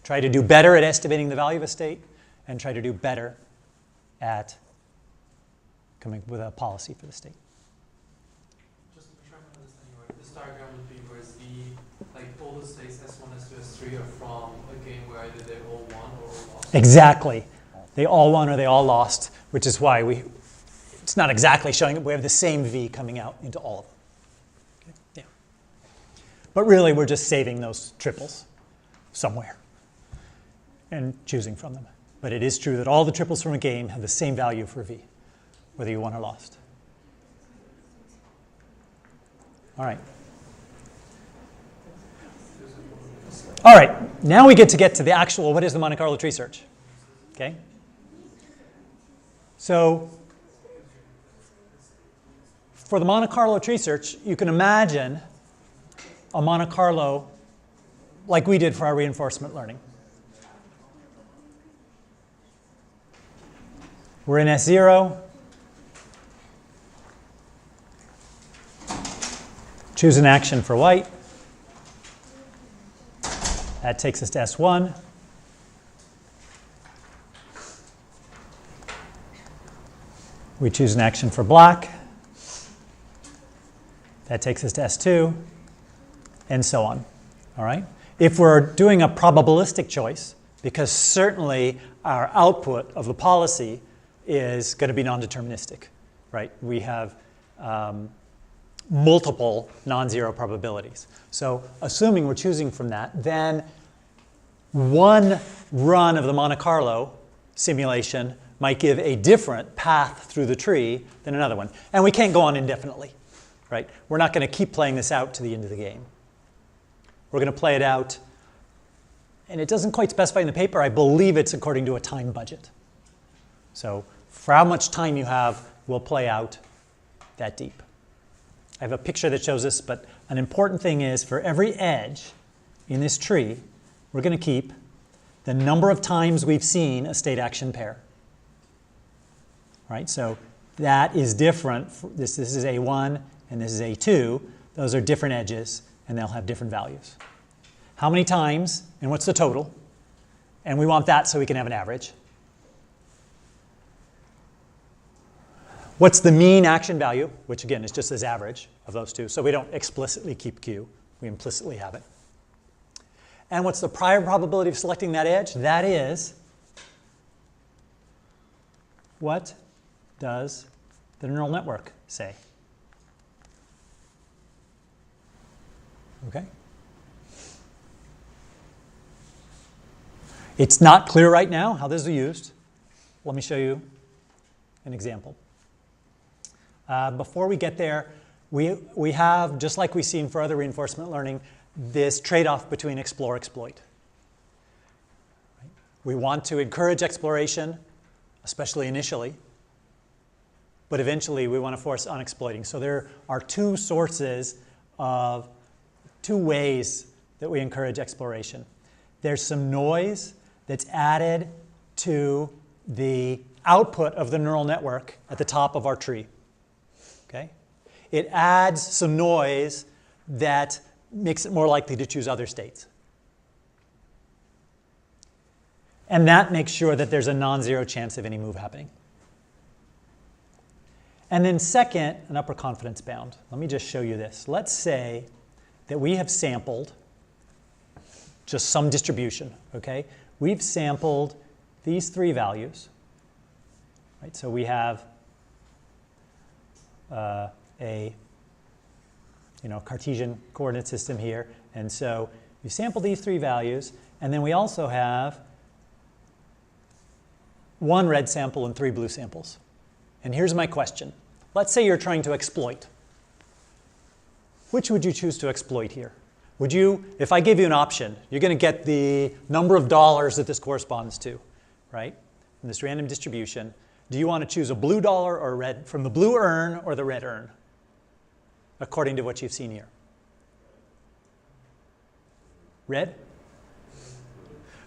Try to do better at estimating the value of a state, and try to do better at coming up with a policy for the state. Just to try to understand you right, this diagram would be where like all the states S1, S2, S3 are from a game where either they all won or all lost. Exactly. They all won or they all lost, which is why it's not exactly showing it. We have the same V coming out into all of them. Okay? Yeah. But really, we're just saving those triples somewhere and choosing from them. But it is true that all the triples from a game have the same value for V, whether you won or lost. All right. All right, now we get to the actual, what is the Monte Carlo tree search? Okay. So for the Monte Carlo tree search, you can imagine a Monte Carlo like we did for our reinforcement learning. We're in S0. Choose an action for white. That takes us to S1. We choose an action for black. That takes us to S2, and so on. All right? If we're doing a probabilistic choice, because certainly our output of the policy is going to be non-deterministic, right? We have multiple non-zero probabilities. So assuming we're choosing from that, then one run of the Monte Carlo simulation might give a different path through the tree than another one. And we can't go on indefinitely, right? We're not going to keep playing this out to the end of the game. We're going to play it out, and it doesn't quite specify in the paper. I believe it's according to a time budget. So for how much time you have, we'll play out that deep. I have a picture that shows this, but an important thing is for every edge in this tree, we're going to keep the number of times we've seen a state action pair. Right? So that is different. This is A1 and this is A2. Those are different edges, and they'll have different values. How many times, and what's the total? And we want that so we can have an average. What's the mean action value, which again is just this average of those two. So we don't explicitly keep Q. We implicitly have it. And what's the prior probability of selecting that edge? That is, what does the neural network say? Okay? It's not clear right now how this is used. Let me show you an example. Before we get there, we have, just like we've seen for other reinforcement learning, this trade-off between explore, exploit. Right? We want to encourage exploration, especially initially, but eventually we want to force on exploiting. So there are two ways that we encourage exploration. There's some noise that's added to the output of the neural network at the top of our tree. Okay? It adds some noise that makes it more likely to choose other states. And that makes sure that there's a non-zero chance of any move happening. And then second, an upper confidence bound. Let me just show you this. Let's say that we have sampled just some distribution, okay? We've sampled these three values, right? So we have a Cartesian coordinate system here. And so you sample these three values, and then we also have one red sample and three blue samples. And here's my question. Let's say you're trying to exploit. Which would you choose to exploit here? Would you, if I gave you an option, you're going to get the number of dollars that this corresponds to, right? From this random distribution. Do you want to choose a blue dollar or a red, from the blue urn or the red urn, according to what you've seen here? Red?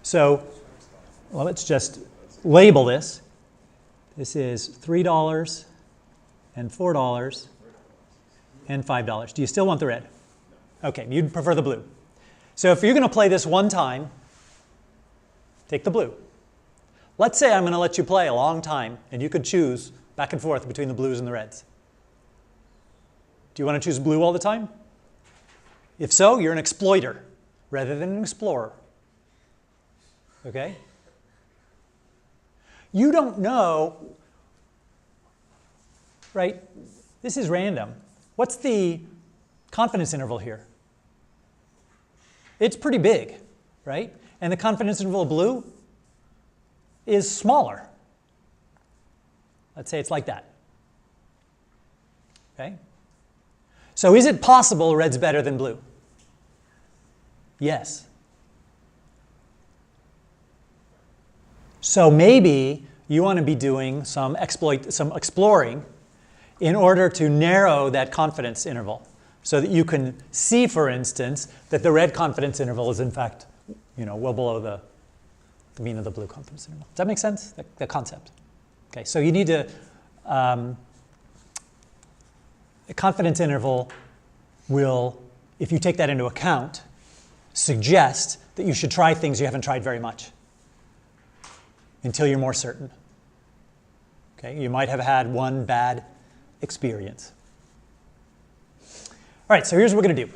So, well, let's just label this. This is $3 and $4 and $5. Do you still want the red? Okay, you'd prefer the blue. So if you're going to play this one time, take the blue. Let's say I'm going to let you play a long time, and you could choose back and forth between the blues and the reds. Do you want to choose blue all the time? If so, you're an exploiter rather than an explorer. Okay? You don't know, right? This is random. What's the confidence interval here? It's pretty big, right? And the confidence interval of blue is smaller. Let's say it's like that. Okay? So is it possible red's better than blue? Yes. So maybe you want to be doing some exploring in order to narrow that confidence interval so that you can see, for instance, that the red confidence interval is in fact, well below the mean of the blue confidence interval. Does that make sense? The concept. Okay, so you need to, a confidence interval will, if you take that into account, suggest that you should try things you haven't tried very much until you're more certain. Okay, you might have had one bad experience. All right, so here's what we're going to do.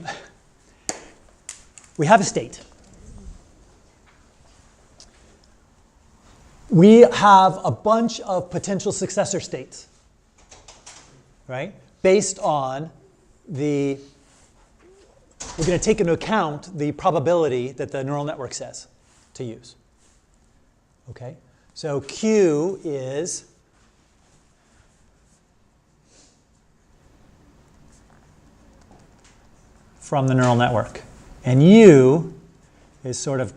we have a state. We have a bunch of potential successor states, right? Based on we're going to take into account the probability that the neural network says to use. Okay? So Q is from the neural network. And U is sort of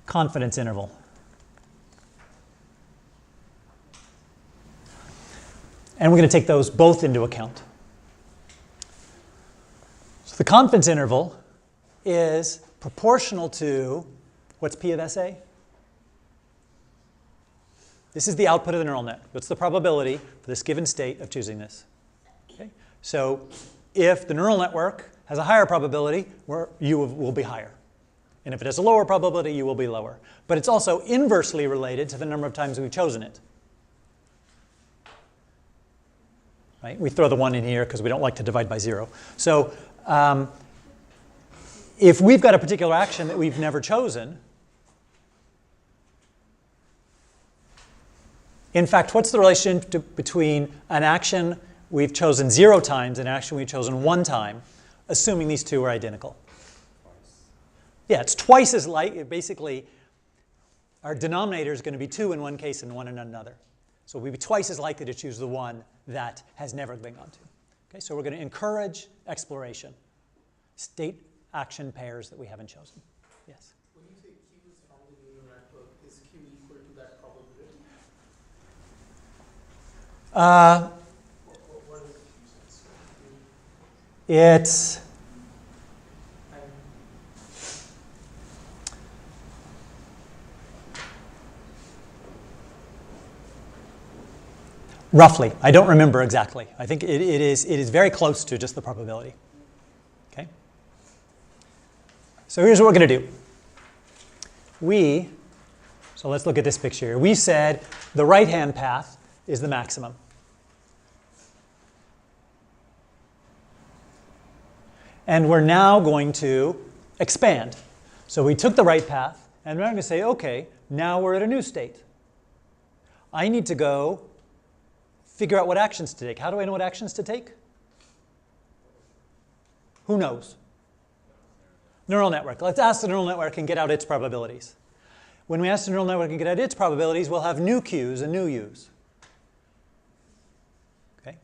confidence interval. And we're going to take those both into account. So the confidence interval is proportional to, what's P of SA? This is the output of the neural net. What's the probability for this given state of choosing this? Okay? So if the neural network has a higher probability, U will be higher. And if it has a lower probability, U will be lower. But it's also inversely related to the number of times we've chosen it. Right? We throw the 1 in here because we don't like to divide by 0. So if we've got a particular action that we've never chosen, in fact, what's the relationship between an action we've chosen 0 times and an action we've chosen 1 time, assuming these two are identical? Yeah, it's twice as likely. Basically, our denominator is going to be 2 in one case and 1 in another. So we'll be twice as likely to choose the one that has never been gone to. Okay, so we're going to encourage exploration. State action pairs that we haven't chosen. Yes? When you say Q is from the neural network, is Q equal to that probability? What is Q? It's roughly. I don't remember exactly. I think it is very close to just the probability. Okay? So here's what we're going to do. So let's look at this picture here. We said the right-hand path is the maximum. And we're now going to expand. So we took the right path, and we're going to say, OK, now we're at a new state. I need to go figure out what actions to take. How do I know what actions to take? Who knows? Neural network. Let's ask the neural network and get out its probabilities. When we ask the neural network and get out its probabilities, we'll have new Qs and new Us. Okay?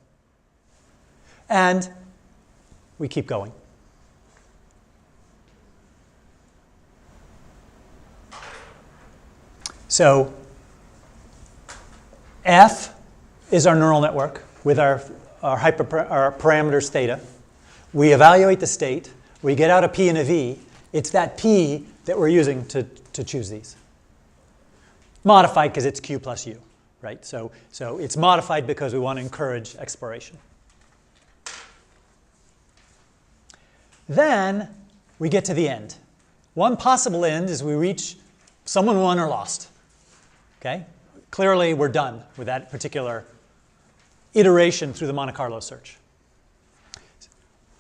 And we keep going. So F is our neural network with our parameters theta. We evaluate the state. We get out a P and a V. It's that P that we're using to choose these. Modified because it's Q plus U, right? So it's modified because we want to encourage exploration. Then we get to the end. One possible end is we reach someone won or lost. Okay? Clearly, we're done with that particular iteration through the Monte Carlo search.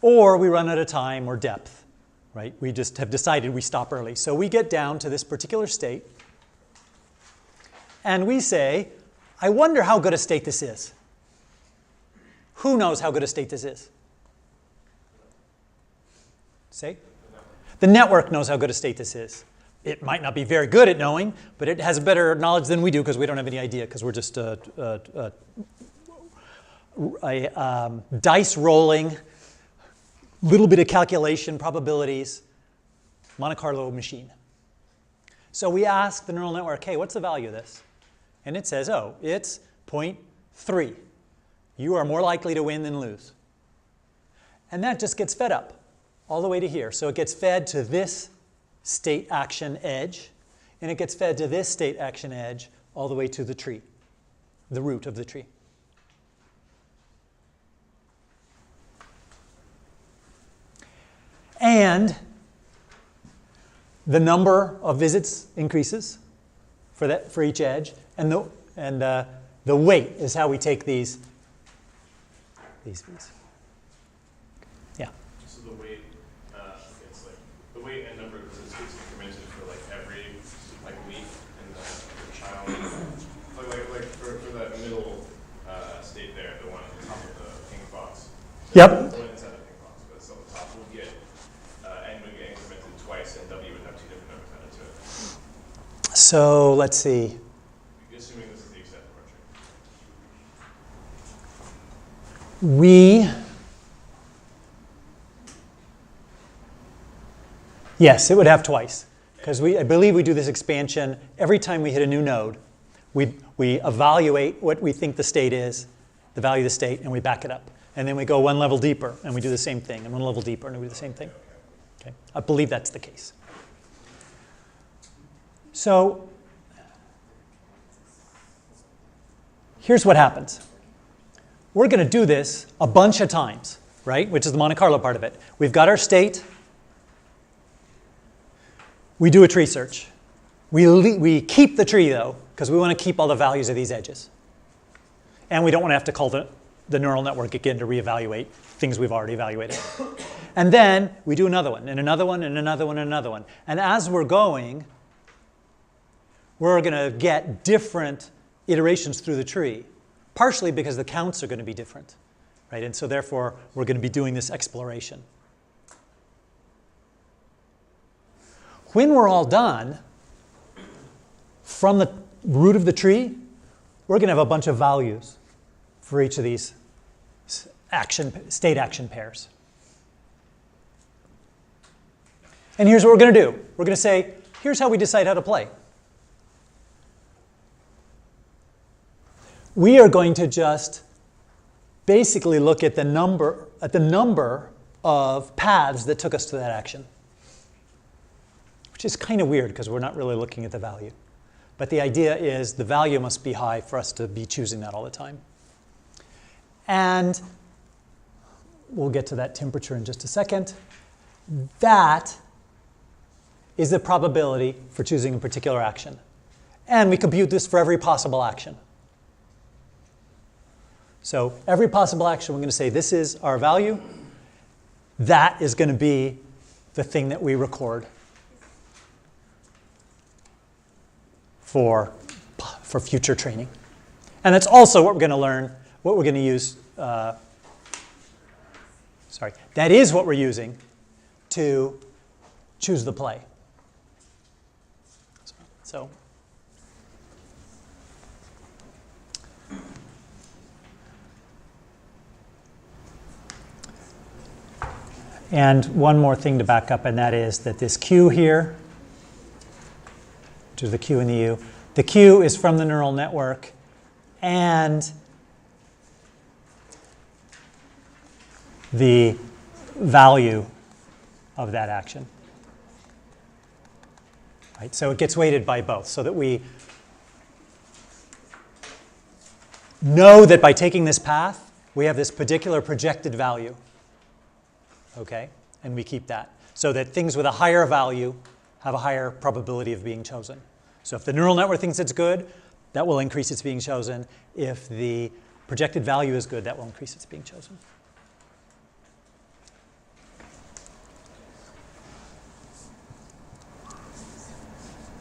Or we run out of time or depth, right? We just have decided we stop early. So we get down to this particular state, and we say, I wonder how good a state this is. Who knows how good a state this is? Say? The network knows how good a state this is. It might not be very good at knowing, but it has better knowledge than we do because we don't have any idea because we're just dice rolling, little bit of calculation, probabilities, Monte Carlo machine. So we ask the neural network, hey, what's the value of this? And it says, oh, it's 0.3. You are more likely to win than lose. And that just gets fed up all the way to here. So it gets fed to this state action edge, and it gets fed to this state action edge all the way to the tree, the root of the tree. And the number of visits increases for each edge, and the weight is how we take these. Yeah. So the weight gets like weight and number because it's incremented for like every like week in the child. like for that middle state there, the one at the top of the pink box. Yep. The one inside the pink box, but it's on the top. We'll get n would get incremented twice, and w would have two different numbers added to it. So let's see. Assuming this is the extent portrait. Yes, it would have twice. Because I believe we do this expansion every time we hit a new node. We evaluate what we think the state is, the value of the state, and we back it up. And then we go one level deeper, and we do the same thing, and one level deeper, and we do the same thing. Okay? I believe that's the case. So here's what happens. We're going to do this a bunch of times, right? Which is the Monte Carlo part of it. We've got our state. We do a tree search. We keep the tree, though, because we want to keep all the values of these edges. And we don't want to have to call the neural network again to reevaluate things we've already evaluated. And then we do another one, and another one, and another one, and another one. And as we're going, we're going to get different iterations through the tree, partially because the counts are going to be different, right? And so therefore, we're going to be doing this exploration. When we're all done, from the root of the tree, we're going to have a bunch of values for each of these state action pairs. And here's what we're going to do. We're going to say, here's how we decide how to play. We are going to just basically look at the number of paths that took us to that action, which is kind of weird because we're not really looking at the value. But the idea is the value must be high for us to be choosing that all the time. And we'll get to that temperature in just a second. That is the probability for choosing a particular action. And we compute this for every possible action. So every possible action, we're going to say this is our value. That is going to be the thing that we record for future training. And that's also what we're going to learn, what we're going to use. That is what we're using to choose the play. So. And one more thing to back up, and that is that this Q here, which is the Q and the U, the Q is from the neural network, and the value of that action. Right? So it gets weighted by both, so that we know that by taking this path, we have this particular projected value. Okay? And we keep that. So that things with a higher value have a higher probability of being chosen. So if the neural network thinks it's good, that will increase its being chosen. If the projected value is good, that will increase its being chosen.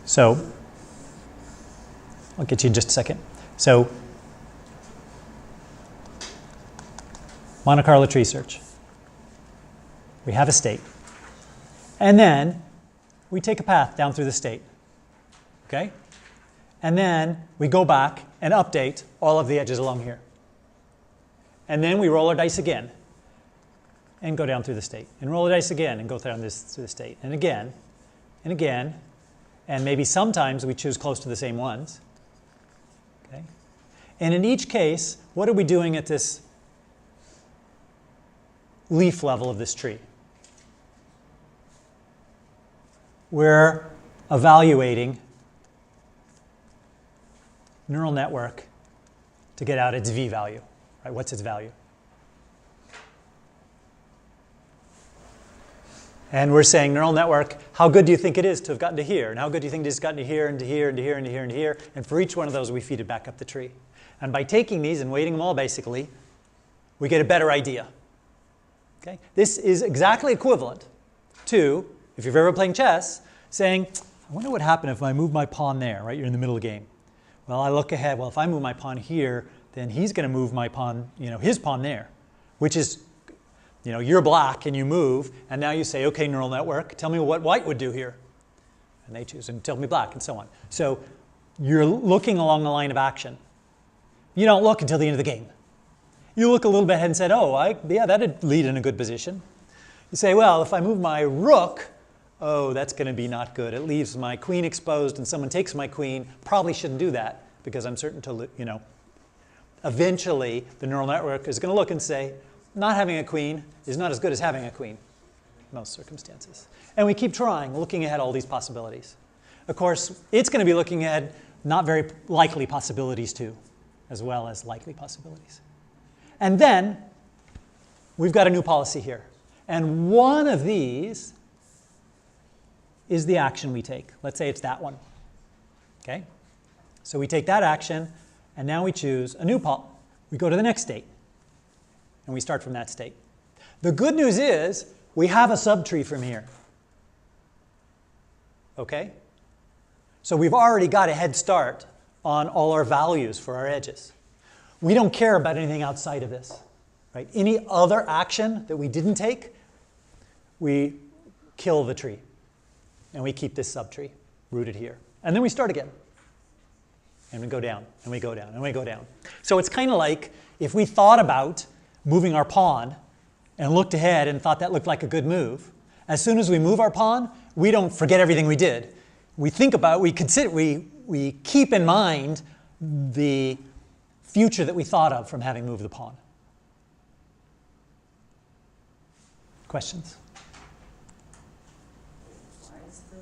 So I'll get you in just a second. So Monte Carlo tree search. We have a state. And then we take a path down through the state. Okay? And then we go back and update all of the edges along here. And then we roll our dice again and go down through the state. And roll the dice again and go down through the state. And again, and again. And maybe sometimes we choose close to the same ones. Okay? And in each case, what are we doing at this leaf level of this tree? We're evaluating neural network to get out its V value. Right? What's its value? And we're saying, neural network, how good do you think it is to have gotten to here? And how good do you think it has gotten to here, and to here, and to here, and to here, and to here? And for each one of those, we feed it back up the tree. And by taking these and weighting them all, basically, we get a better idea. Okay? This is exactly equivalent to if you're ever playing chess, saying, I wonder what happened if I move my pawn there, right? You're in the middle of the game. Well, I look ahead, well, if I move my pawn here, then he's going to move my pawn, his pawn there, which is, you're black and you move, and now you say, okay, neural network, tell me what white would do here. And they choose, and tell me black, and so on. So you're looking along the line of action. You don't look until the end of the game. You look a little bit ahead and said, oh, yeah, that'd lead in a good position. You say, well, if I move my rook, oh, that's going to be not good. It leaves my queen exposed and someone takes my queen. Probably shouldn't do that because I'm certain to, eventually the neural network is going to look and say, not having a queen is not as good as having a queen in most circumstances. And we keep trying, looking ahead all these possibilities. Of course, it's going to be looking ahead not very likely possibilities too, as well as likely possibilities. And then we've got a new policy here. And one of these is the action we take. Let's say it's that one. Okay? So we take that action, and now we choose a new policy. We go to the next state, and we start from that state. The good news is we have a subtree from here. Okay? So we've already got a head start on all our values for our edges. We don't care about anything outside of this. Right? Any other action that we didn't take, we kill the tree. And we keep this subtree rooted here. And then we start again. And we go down, and we go down, and we go down. So it's kind of like if we thought about moving our pawn and looked ahead and thought that looked like a good move, as soon as we move our pawn, we don't forget everything we did. We think about, we consider, we keep in mind the future that we thought of from having moved the pawn. Questions? Why is the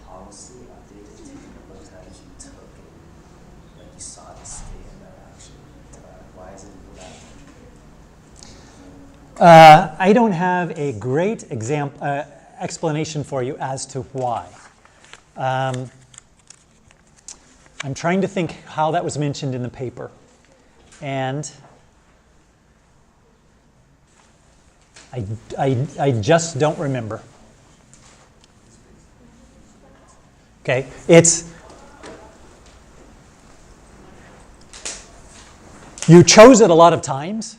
policy updated to the most times you took and like you saw the state in that action? Why is it that? I don't have a great explanation for you as to why. I'm trying to think how that was mentioned in the paper. And I just don't remember. Okay, you chose it a lot of times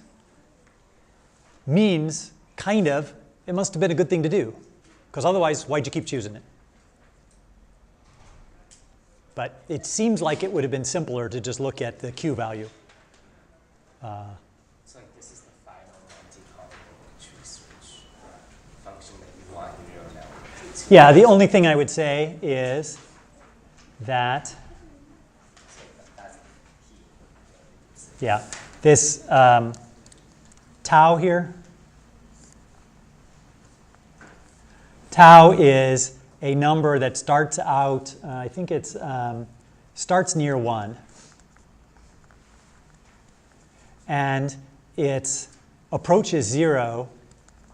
means kind of it must have been a good thing to do, because otherwise why'd you keep choosing it? But it seems like it would have been simpler to just look at the Q value. It's like this is the final Monte Carlo tree search function that you want in your network. Yeah, the only thing I would say is that, yeah, this tau here, tau is a number that starts out, I think it's starts near 1. And it approaches 0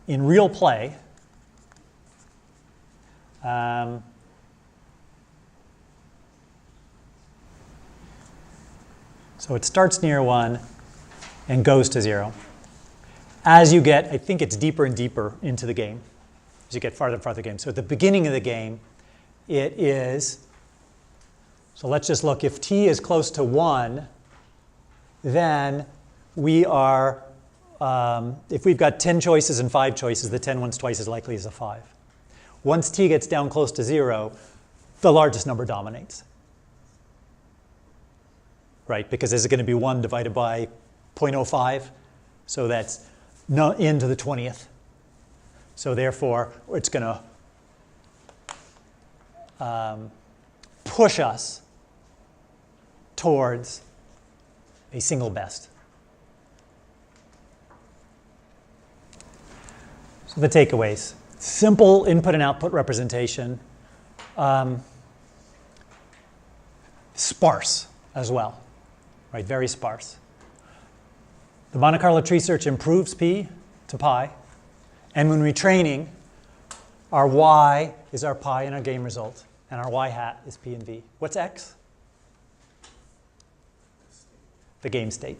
in real play. So it starts near 1 and goes to 0. As you get, I think it's deeper and deeper into the game, as you get farther and farther the game. So at the beginning of the game, it is, so let's just look, if t is close to 1, then we are, if we've got 10 choices and 5 choices, the 10 one's twice as likely as a 5. Once t gets down close to 0, the largest number dominates. Right, because is it going to be 1 divided by 0.05? So that's n to the 20th. So therefore, it's going to push us towards a single best. So the takeaways. Simple input and output representation. Sparse as well. Right, very sparse. The Monte Carlo tree search improves p to pi. And when we're training, our y is our pi in our game result. And our y hat is p and v. What's x? The game state.